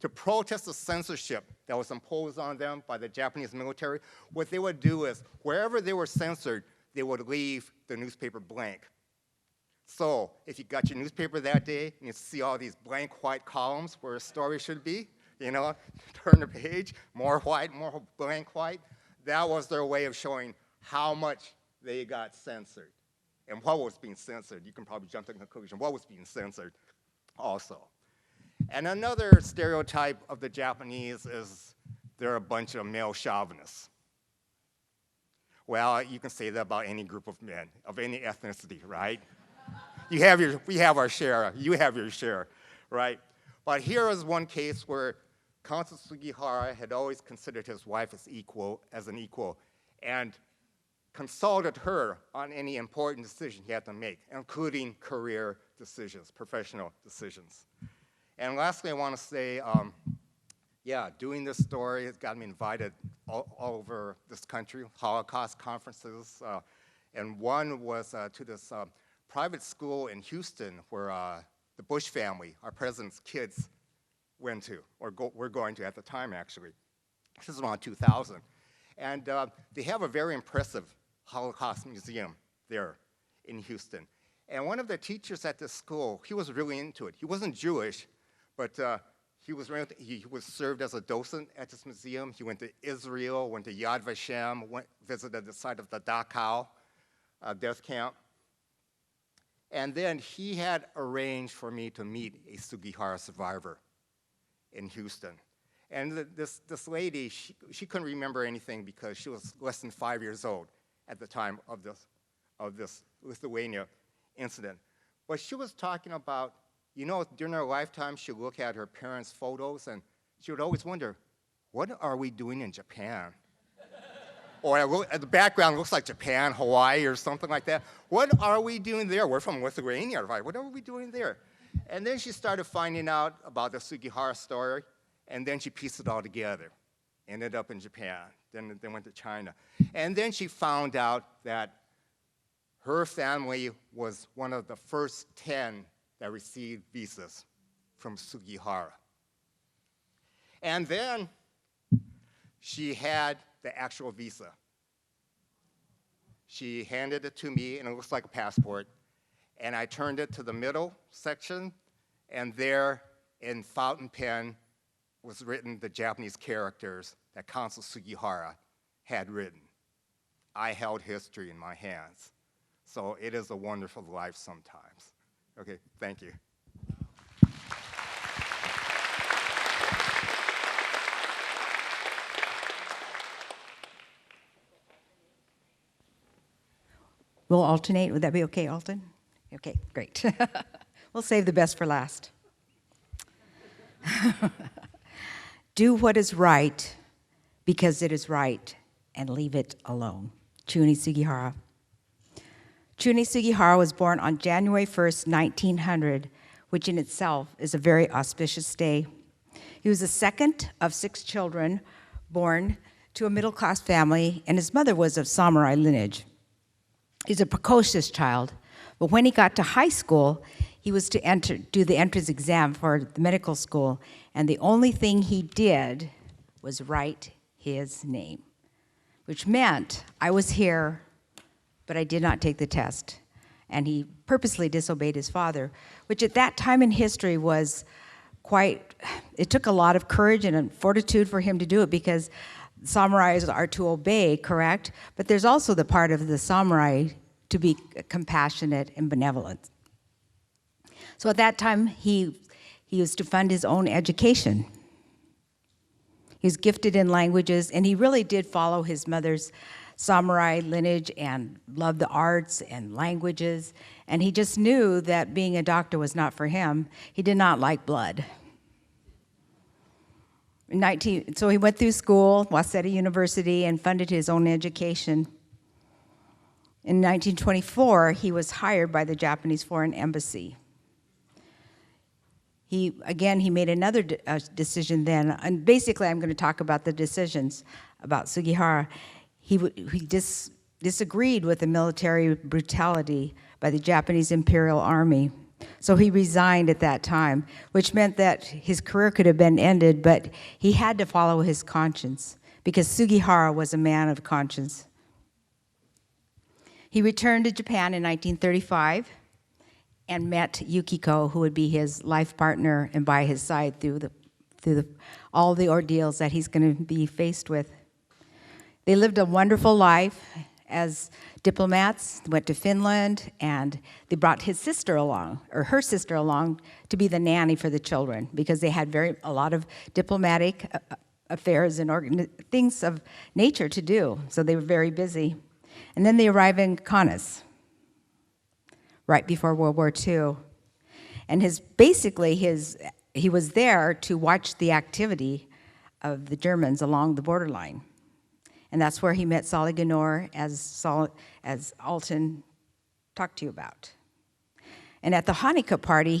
to protest the censorship that was imposed on them by the Japanese military, what they would do is, wherever they were censored, they would leave the newspaper blank. So if you got your newspaper that day and you see all these blank white columns where a story should be, turn the page, more white, more blank white, that was their way of showing how much they got censored and what was being censored. You can probably jump to the conclusion what was being censored also. And another stereotype of the Japanese is they're a bunch of male chauvinists. Well, you can say that about any group of men, of any ethnicity, right? We have our share, you have your share, right? But here is one case where Count Sugihara had always considered his wife as an equal, and consulted her on any important decision he had to make, including career decisions, professional decisions. And lastly, I want to say, doing this story has got me invited all over this country, Holocaust conferences, and one was to this private school in Houston where the Bush family, our president's kids, went to, or were going to at the time, actually. This is around 2000. And they have a very impressive Holocaust museum there in Houston. And one of the teachers at this school, he was really into it. He wasn't Jewish, but he was served as a docent at this museum. He went to Israel, went to Yad Vashem, visited the site of the Dachau death camp. And then he had arranged for me to meet a Sugihara survivor in Houston. And this lady, she couldn't remember anything because she was less than 5 years old at the time of this Lithuania incident. But she was talking about, during her lifetime, she'd look at her parents' photos and she would always wonder, what are we doing in Japan? Or the background looks like Japan, Hawaii, or something like that. What are we doing there? We're from Lithuania, right? What are we doing there? And then she started finding out about the Sugihara story, and then she pieced it all together. Ended up in Japan, then went to China. And then she found out that her family was one of the first 10 that received visas from Sugihara. And then she had the actual visa. She handed it to me, and it looks like a passport. And I turned it to the middle section, and there in fountain pen was written the Japanese characters that Consul Sugihara had written. I held history in my hands. So it is a wonderful life sometimes. Okay, thank you. We'll alternate. Would that be okay, Alton? Okay, great. We'll save the best for last. Do what is right because it is right, and leave it alone. Chiune Sugihara. Chiune Sugihara was born on January 1st, 1900, which in itself is a very auspicious day. He was the second of 6 children born to a middle-class family, and his mother was of samurai lineage. He's a precocious child, but when he got to high school, he was to do the entrance exam for the medical school, and the only thing he did was write his name, which meant I was here, but I did not take the test. And he purposely disobeyed his father, which at that time in history was it took a lot of courage and fortitude for him to do it, because samurais are to obey, correct? But there's also the part of the samurai to be compassionate and benevolent. So at that time, he was to fund his own education. He was gifted in languages, and he really did follow his mother's samurai lineage and loved the arts and languages. And he just knew that being a doctor was not for him. He did not like blood. So he went through school, Waseda University, and funded his own education. In 1924, he was hired by the Japanese Foreign Embassy. He made another decision then, and basically I'm going to talk about the decisions about Sugihara. He disagreed with the military brutality by the Japanese Imperial Army, so he resigned at that time, which meant that his career could have been ended, but he had to follow his conscience, because Sugihara was a man of conscience. He returned to Japan in 1935, and met Yukiko, who would be his life partner and by his side through all the ordeals that he's going to be faced with. They lived a wonderful life as diplomats, went to Finland, and they brought his sister along, or her sister along, to be the nanny for the children, because they had a lot of diplomatic affairs and things of nature to do, so they were very busy. And then they arrived in Kaunas, right before World War II. And he was there to watch the activity of the Germans along the borderline. And that's where he met Soliganor, as Alton talked to you about. And at the Hanukkah party,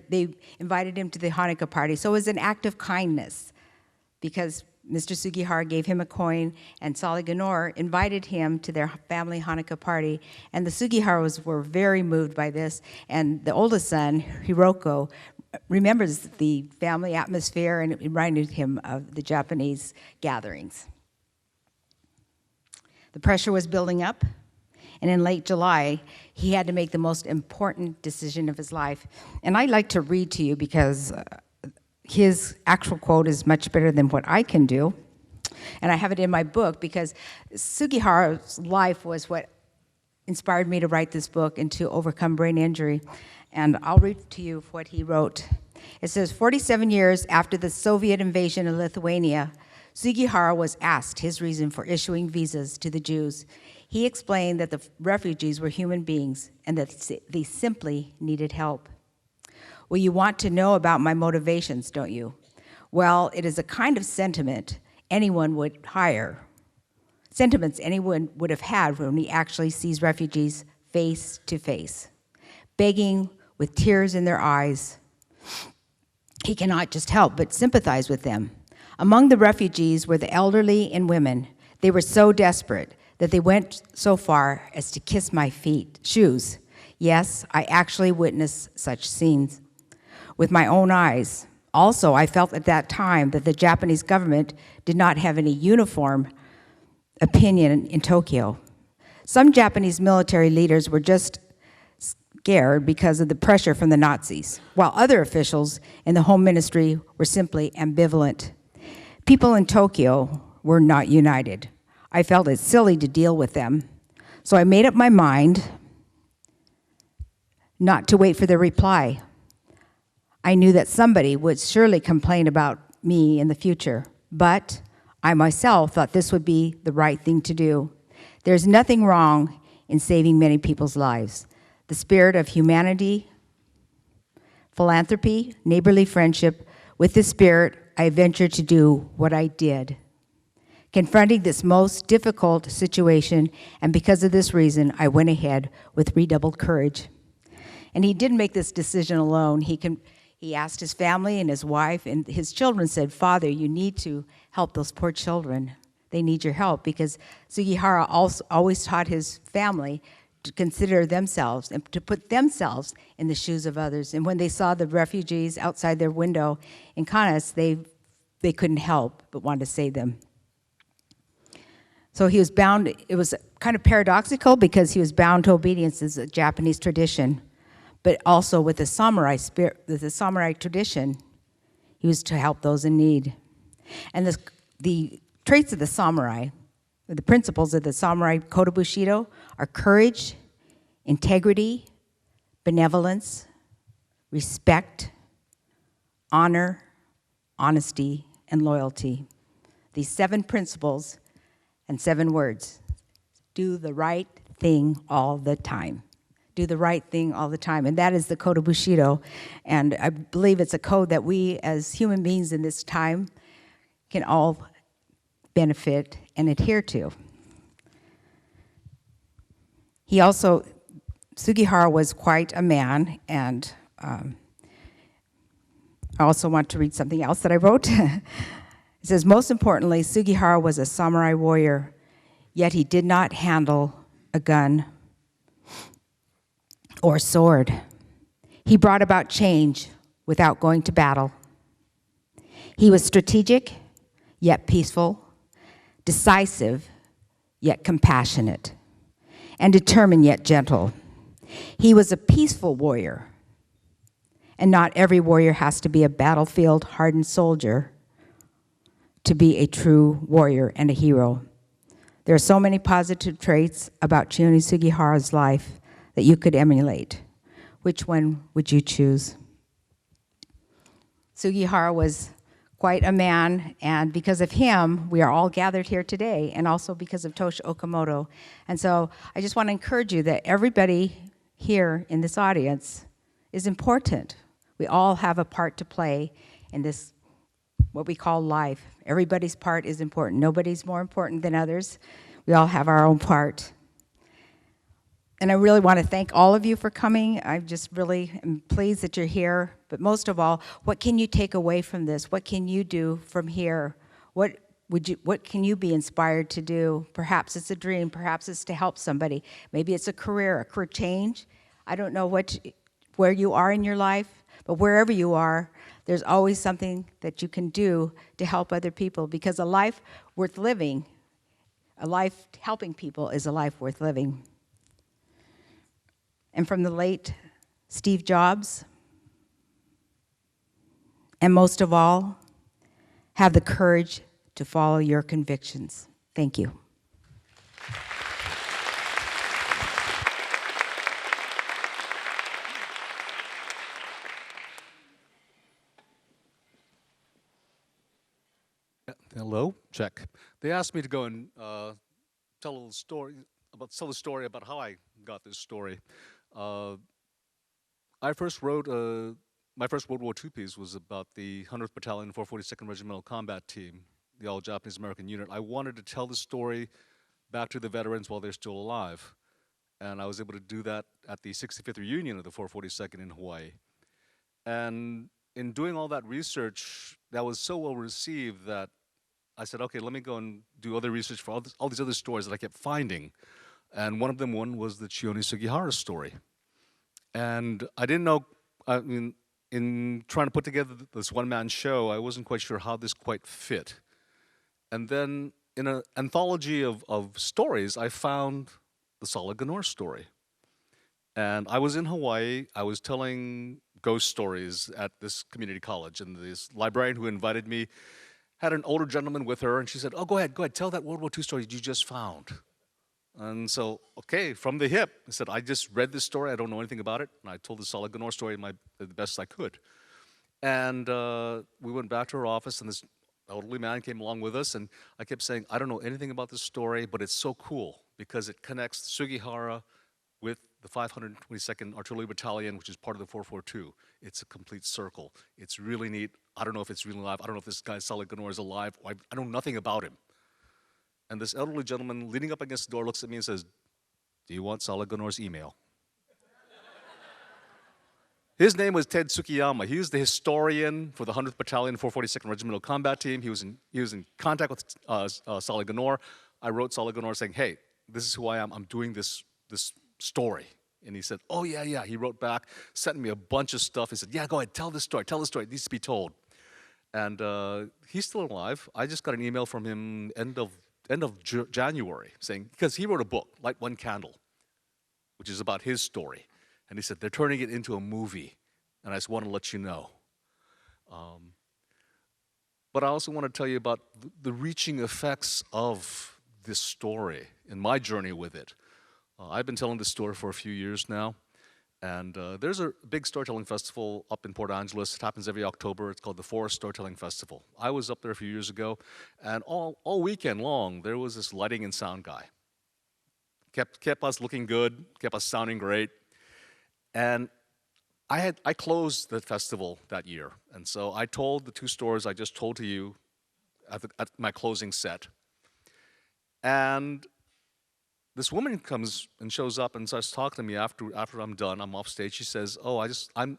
they invited him to the Hanukkah party. So it was an act of kindness, because Mr. Sugihara gave him a coin, and Soliganor invited him to their family Hanukkah party. And the Sugiharas were very moved by this. And the oldest son, Hiroko, remembers the family atmosphere, and it reminded him of the Japanese gatherings. The pressure was building up, and in late July, he had to make the most important decision of his life. And I'd like to read to you, because his actual quote is much better than what I can do. And I have it in my book, because Sugihara's life was what inspired me to write this book and to overcome brain injury. And I'll read to you what he wrote. It says, 47 years after the Soviet invasion of Lithuania, Sugihara was asked his reason for issuing visas to the Jews. He explained that the refugees were human beings and that they simply needed help. Well, you want to know about my motivations, don't you? Well, it is a kind of sentiment anyone would hire. Sentiments anyone would have had when he actually sees refugees face to face, begging with tears in their eyes. He cannot just help but sympathize with them. Among the refugees were the elderly and women. They were so desperate that they went so far as to kiss my shoes. Yes, I actually witnessed such scenes with my own eyes. Also, I felt at that time that the Japanese government did not have any uniform opinion in Tokyo. Some Japanese military leaders were just scared because of the pressure from the Nazis, while other officials in the Home Ministry were simply ambivalent. People in Tokyo were not united. I felt it silly to deal with them, so I made up my mind not to wait for their reply. I knew that somebody would surely complain about me in the future, but I myself thought this would be the right thing to do. There's nothing wrong in saving many people's lives. The spirit of humanity, philanthropy, neighborly friendship, with this spirit, I ventured to do what I did. Confronting this most difficult situation, and because of this reason, I went ahead with redoubled courage. And he didn't make this decision alone. He asked his family and his wife, and his children said, "Father, you need to help those poor children. They need your help," because Sugihara always taught his family to consider themselves and to put themselves in the shoes of others. And when they saw the refugees outside their window in Kaunas, they couldn't help but want to save them. So he was bound, it was kind of paradoxical because he was bound to obedience as a Japanese tradition, but also with the samurai spirit, with the samurai tradition, he was to help those in need. And the traits of the samurai, the principles of the samurai code of Bushido are courage, integrity, benevolence, respect, honor, honesty, and loyalty. These 7 principles and 7 words. Do the right thing all the time. Do the right thing all the time. And that is the code of Bushido. And I believe it's a code that we as human beings in this time can all benefit and adhere to. He also, Sugihara was quite a man, and I also want to read something else that I wrote. It says, most importantly, Sugihara was a samurai warrior, yet he did not handle a gun or sword. He brought about change without going to battle. He was strategic, yet peaceful, decisive, yet compassionate, and determined, yet gentle. He was a peaceful warrior, and not every warrior has to be a battlefield-hardened soldier to be a true warrior and a hero. There are so many positive traits about Chiune Sugihara's life that you could emulate. Which one would you choose? Sugihara was quite a man, and because of him, we are all gathered here today, and also because of Toshi Okamoto. And so I just want to encourage you that everybody here in this audience is important. We all have a part to play in this, what we call life. Everybody's part is important. Nobody's more important than others. We all have our own part. And I really want to thank all of you for coming. I just really am pleased that you're here. But most of all, what can you take away from this? What can you do from here? What can you be inspired to do? Perhaps it's a dream. Perhaps it's to help somebody. Maybe it's a career change. I don't know where you are in your life, but wherever you are, there's always something that you can do to help other people, because a life worth living, a life helping people is a life worth living. And from the late Steve Jobs, and most of all, have the courage to follow your convictions. Thank you. Hello, check. They asked me to go and tell the story about how I got this story. I first wrote my first World War II piece was about the 100th Battalion, 442nd Regimental Combat Team, the all-Japanese American unit. I wanted to tell the story back to the veterans while they're still alive, and I was able to do that at the 65th reunion of the 442nd in Hawaii. And in doing all that research, that was so well received that I said, okay, let me go and do other research for all these other stories that I kept finding. And one of them was the Chiune Sugihara story. And I didn't know, I mean, in trying to put together this one-man show, I wasn't quite sure how this quite fit. And then in an anthology of stories, I found the Solid Ganor story. And I was in Hawaii, I was telling ghost stories at this community college, and this librarian who invited me had an older gentleman with her, and she said, oh, go ahead, tell that World War II story you just found. And so, okay, from the hip, I said, I just read this story, I don't know anything about it, and I told the Solid Ganor story the best I could. And we went back to her office, and this elderly man came along with us, and I kept saying, I don't know anything about this story, but it's so cool, because it connects Sugihara with the 522nd Artillery Battalion, which is part of the 442. It's a complete circle. It's really neat. I don't know if it's really alive. I don't know if this guy, Solid Ganor, is alive. I know nothing about him. And this elderly gentleman leaning up against the door looks at me and says, do you want Solid Ganor's email? His name was Ted Tsukiyama. He was the historian for the 100th Battalion, 442nd Regimental Combat Team. He was in contact with Solid Ganor. I wrote Solid Ganor saying, hey, this is who I am. I'm doing this story. And he said, oh, yeah, yeah. He wrote back, sent me a bunch of stuff. He said, yeah, go ahead, tell this story, it needs to be told. And he's still alive. I just got an email from him end of January saying, because he wrote a book, Light One Candle, which is about his story. And he said, they're turning it into a movie, and I just want to let you know. But I also want to tell you about the reaching effects of this story and my journey with it. I've been telling this story for a few years now, and there's a big storytelling festival up in Port Angeles. It happens every October. It's called the Forest Storytelling Festival. I was up there a few years ago, and all weekend long, there was this lighting and sound guy. Kept us looking good, kept us sounding great, and I closed the festival that year, and so I told the 2 stories I just told to you at my closing set. And this woman comes and shows up and starts talking to me after I'm done. I'm off stage. She says, "Oh, I'm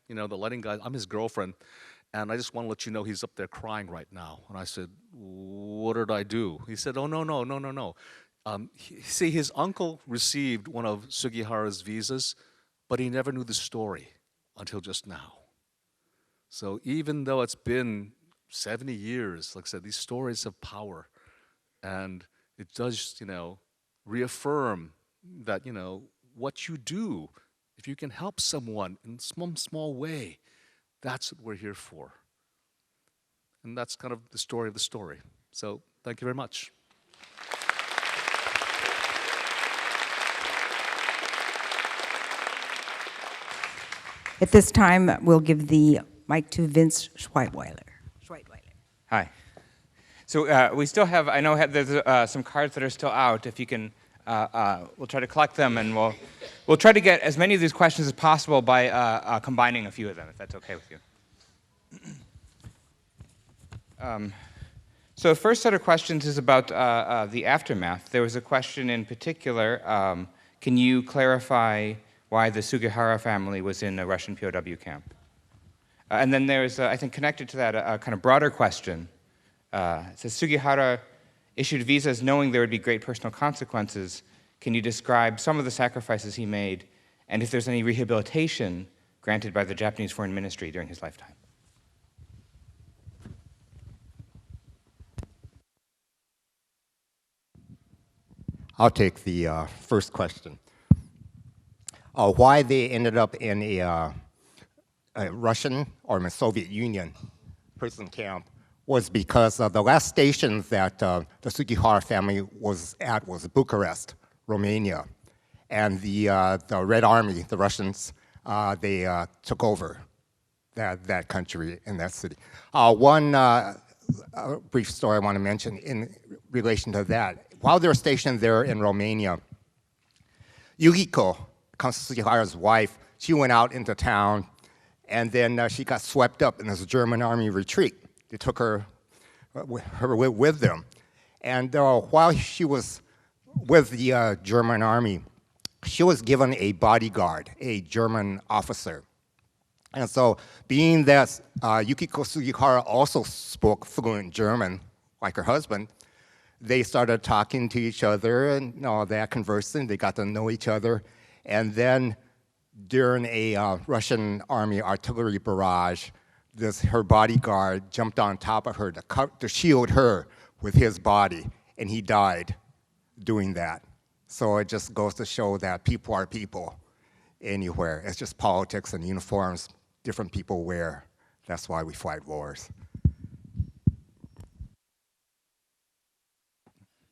the lighting guy. I'm his girlfriend, and I just want to let you know he's up there crying right now." And I said, "What did I do?" He said, "Oh, no. See, his uncle received one of Sugihara's visas, but he never knew the story until just now. So even though it's been 70 years, like I said, these stories have power. And it does, reaffirm that, what you do, if you can help someone in some small way, that's what we're here for. And that's kind of the story of the story. So thank you very much. At this time, we'll give the mic to Vince Schweitweiler. Hi. So we still have, I know there's some cards that are still out. If you can, we'll try to collect them, and we'll try to get as many of these questions as possible by combining a few of them, if that's okay with you. So the first set of questions is about the aftermath. There was a question in particular, can you clarify why the Sugihara family was in a Russian POW camp? And then there's, I think, connected to that, a kind of broader question. It says, Sugihara issued visas knowing there would be great personal consequences. Can you describe some of the sacrifices he made, and if there's any rehabilitation granted by the Japanese Foreign Ministry during his lifetime? I'll take the first question. Why they ended up in a Russian or Soviet Union prison camp was because the last station that the Sugihara family was at was Bucharest, Romania. And the Red Army, the Russians, they took over that country and that city. One brief story I want to mention in relation to that. While they were stationed there in Romania, Yukiko, Countess Sugihara's wife, she went out into town, and then she got swept up in this German army retreat. They took her with them. And while she was with the German army, she was given a bodyguard, a German officer. And so being that Yukiko Sugihara also spoke fluent German, like her husband, they started talking to each other and all that, conversing. They got to know each other. And then during a Russian army artillery barrage, her bodyguard jumped on top of her to shield her with his body, and he died doing that. So it just goes to show that people are people anywhere. It's just politics and uniforms different people wear. That's why we fight wars.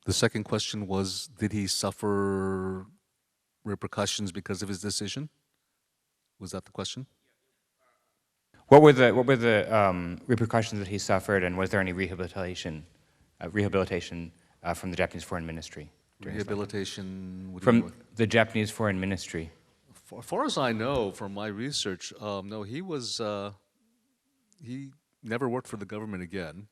The second question was, did he suffer repercussions because of his decision? Was that the question? What were the repercussions that he suffered, and was there any rehabilitation from the Japanese Foreign Ministry? Rehabilitation? From the Japanese Foreign Ministry. As far as I know, from my research, no, he never worked for the government again.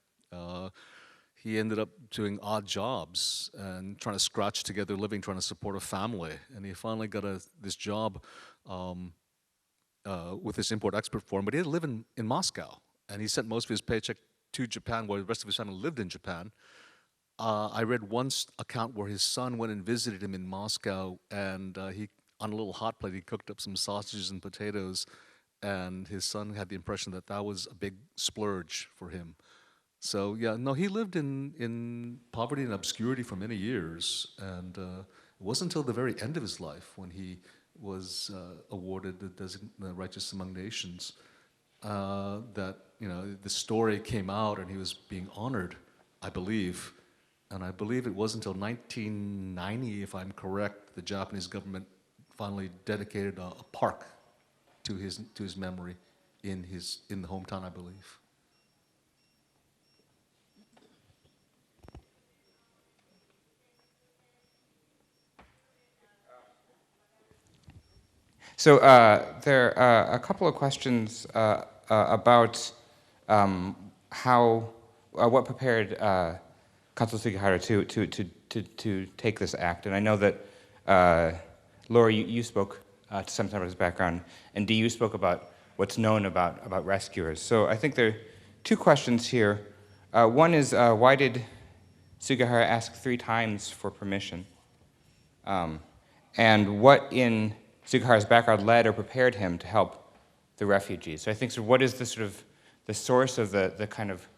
He ended up doing odd jobs and trying to scratch together a living, trying to support a family. And he finally got this job with this import-export firm, but he had to live in Moscow. And he sent most of his paycheck to Japan, while the rest of his family lived in Japan. I read one account where his son went and visited him in Moscow, and he, on a little hot plate, he cooked up some sausages and potatoes, and his son had the impression that that was a big splurge for him. So yeah, no, he lived in poverty and obscurity for many years, and it wasn't until the very end of his life when he was awarded the Righteous Among Nations that the story came out and he was being honored, I believe. And I believe it was until 1990, if I'm correct, the Japanese government finally dedicated a park to his memory in the hometown, I believe. So there are a couple of questions about what prepared Consul Sugihara to take this act. And I know that, Laura, you spoke to some of his background, and Dee, you spoke about what's known about rescuers. So I think there are two questions here. One is, why did Sugihara ask 3 times for permission? And what in Sugihara's background led or prepared him to help the refugees? So I think, what is the source of the kind of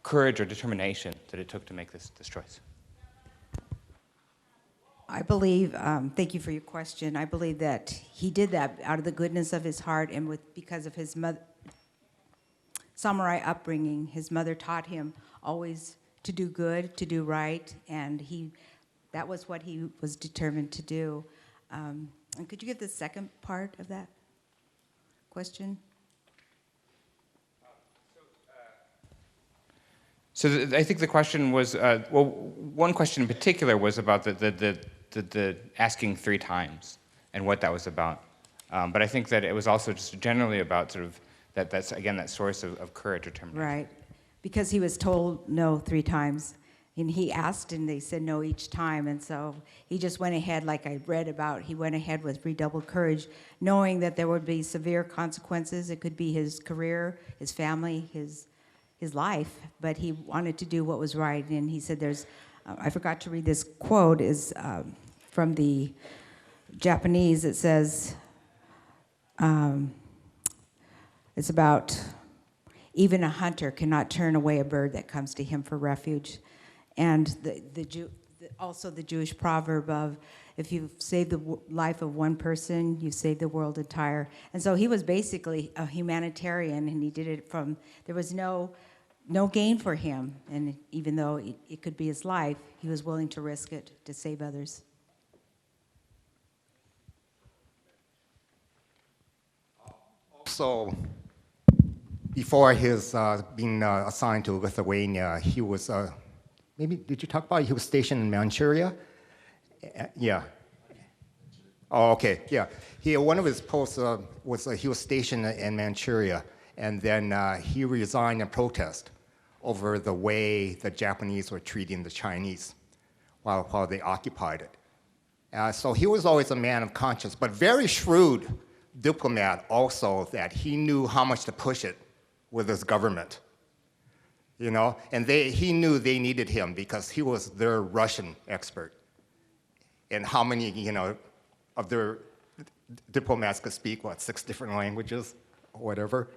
courage or determination that it took to make this choice? I believe, thank you for your question. I believe that he did that out of the goodness of his heart and because of his samurai upbringing. His mother taught him always to do good, to do right, and that was what he was determined to do. And could you give the second part of that question? So I think the question was, one question in particular was about the asking 3 times and what that was about. But I think that it was also just generally about sort of that's again that source of courage or determination. Right, because he was told no 3 times. And he asked, and they said no each time. And so he just went ahead, like I read about, he went ahead with redoubled courage, knowing that there would be severe consequences. It could be his career, his family, his life. But he wanted to do what was right. And he said I forgot to read this quote, is from the Japanese. It says, it's about, even a hunter cannot turn away a bird that comes to him for refuge. And also the Jewish proverb of, if you've saved the life of one person, you've saved the world entire. And so he was basically a humanitarian, and he did it there was no gain for him. And even though it could be his life, he was willing to risk it to save others. So, before his being assigned to Lithuania, he was maybe, did you talk about he was stationed in Manchuria? Yeah. Oh, okay, yeah. One of his posts was he was stationed in Manchuria, and then he resigned in protest over the way the Japanese were treating the Chinese while they occupied it. So he was always a man of conscience, but very shrewd diplomat also, that he knew how much to push it with his government. And he knew they needed him because he was their Russian expert. And how many, of their diplomats could speak, 6 different languages or whatever.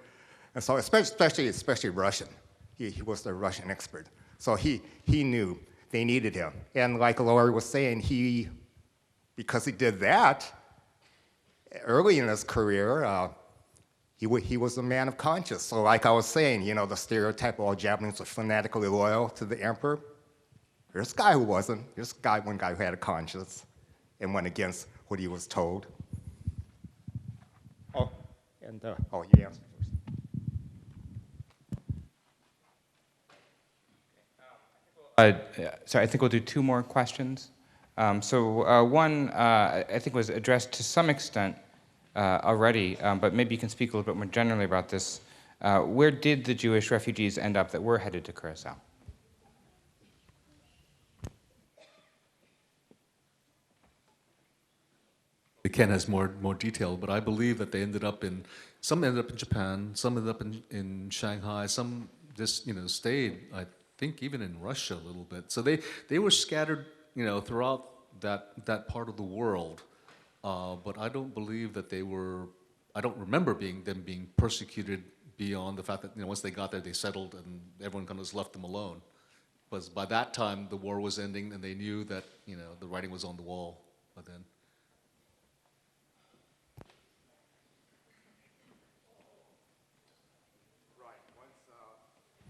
And so especially Russian. He was the Russian expert. So he knew they needed him. And like Laura was saying, because he did that, early in his career, he was a man of conscience. So like I was saying, the stereotype of all Japanese were fanatically loyal to the emperor. Here's a guy who wasn't. Here's one guy who had a conscience and went against what he was told. Oh, and you answered first. So I think we'll do 2 more questions. One, I think, was addressed to some extent already, but maybe you can speak a little bit more generally about this. Where did the Jewish refugees end up that were headed to Curacao? Ken has more detail, but I believe that some ended up in Japan, some ended up in Shanghai, some just stayed. think even in Russia a little bit. So they were scattered, throughout that part of the world. But I don't believe that I don't remember them being persecuted beyond the fact that, once they got there, they settled and everyone kind of just left them alone. But by that time, the war was ending and they knew that, the writing was on the wall by then.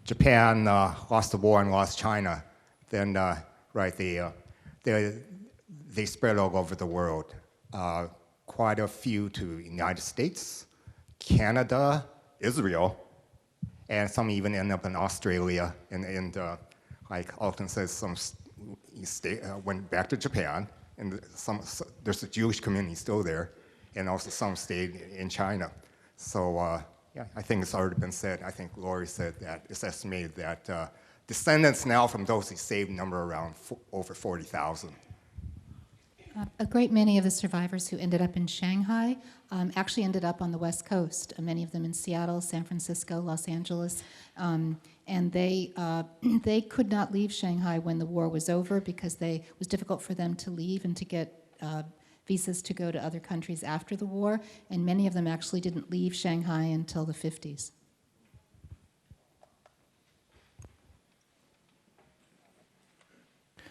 Japan lost the war and lost China, then they spread all over the world. Quite a few to United States, Canada, Israel, and some even end up in Australia. And like Alton says, some went back to Japan, and there's a Jewish community still there, and also some stayed in China. So. Yeah, I think it's already been said. I think Lori said that it's estimated that descendants now from those he saved number around over 40,000. A great many of the survivors who ended up in Shanghai actually ended up on the West Coast, many of them in Seattle, San Francisco, Los Angeles, and they could not leave Shanghai when the war was over because it was difficult for them to leave and to get visas to go to other countries after the war, and many of them actually didn't leave Shanghai until the 50s.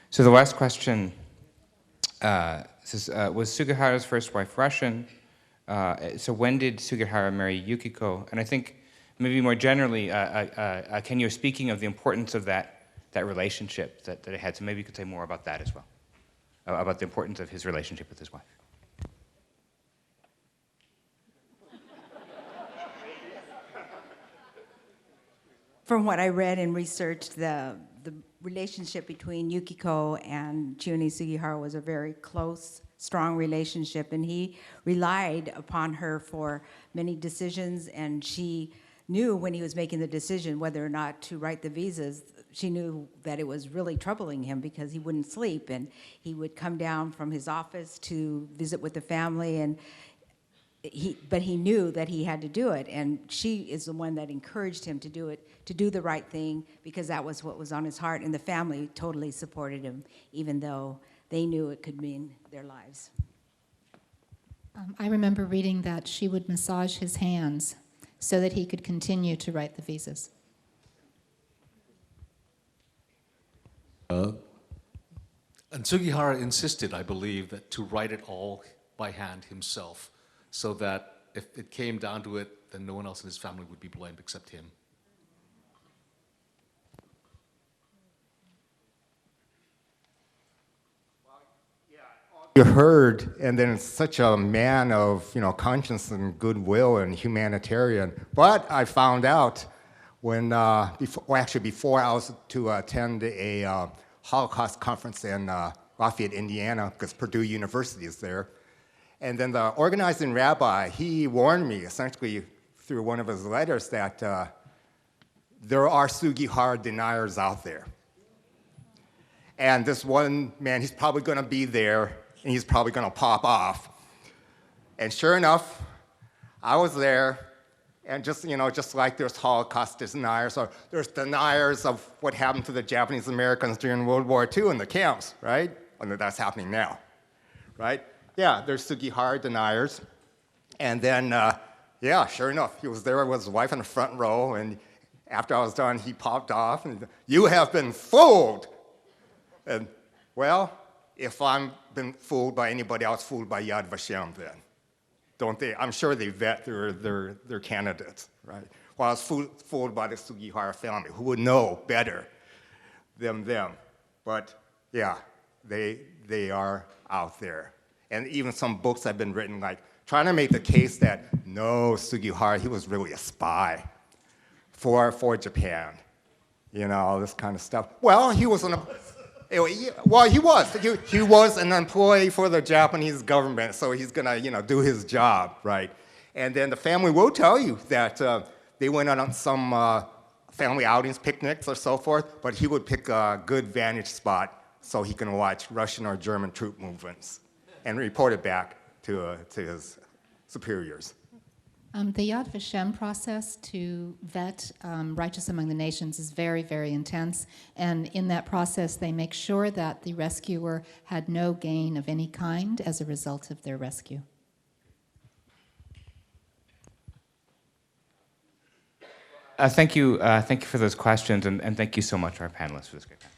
So the last question says, was Sugihara's first wife Russian? So when did Sugihara marry Yukiko? And I think maybe more generally, Ken, you're speaking of the importance of that relationship that it had, so maybe you could say more about that as well. About the importance of his relationship with his wife. From what I read and researched, the relationship between Yukiko and Chiune Sugihara was a very close, strong relationship, and he relied upon her for many decisions, and she knew when he was making the decision whether or not to write the visas, she knew that it was really troubling him because he wouldn't sleep, and he would come down from his office to visit with the family, and but he knew that he had to do it, and she is the one that encouraged him to do it, to do the right thing, because that was what was on his heart, and the family totally supported him, even though they knew it could mean their lives. I remember reading that she would massage his hands so that he could continue to write the visas. And Sugihara insisted, I believe, that to write it all by hand himself, so that if it came down to it, then no one else in his family would be blamed except him. You heard, and then such a man of conscience and goodwill and humanitarian. But I found out when before I was to attend a Holocaust conference in Lafayette, Indiana, because Purdue University is there. And then the organizing rabbi, he warned me essentially through one of his letters that there are Sugihara deniers out there. And this one man, he's probably going to be there, and he's probably going to pop off. And sure enough, I was there, and just like there's Holocaust deniers, or there's deniers of what happened to the Japanese Americans during World War II in the camps, right? And that's happening now, right? Yeah, there's Sugihara deniers. And then, sure enough, he was there with his wife in the front row, and after I was done, he popped off, and you have been fooled. And, well, if I'm been fooled by anybody else, fooled by Yad Vashem then. Don't they? I'm sure they vet their candidates, right? Well, I was fooled by the Sugihara family, who would know better than them. But, yeah, they are out there. And even some books have been written, like, trying to make the case that, no, Sugihara, he was really a spy for Japan. All this kind of stuff. Well, he was he was an employee for the Japanese government, so he's gonna, do his job, right? And then the family will tell you that they went on some family outings, picnics, or so forth, but he would pick a good vantage spot so he can watch Russian or German troop movements and report it back to his superiors. The Yad Vashem process to vet Righteous Among the Nations is very, very intense. And in that process, they make sure that the rescuer had no gain of any kind as a result of their rescue. Thank you for those questions, and thank you so much to our panelists for this great panel.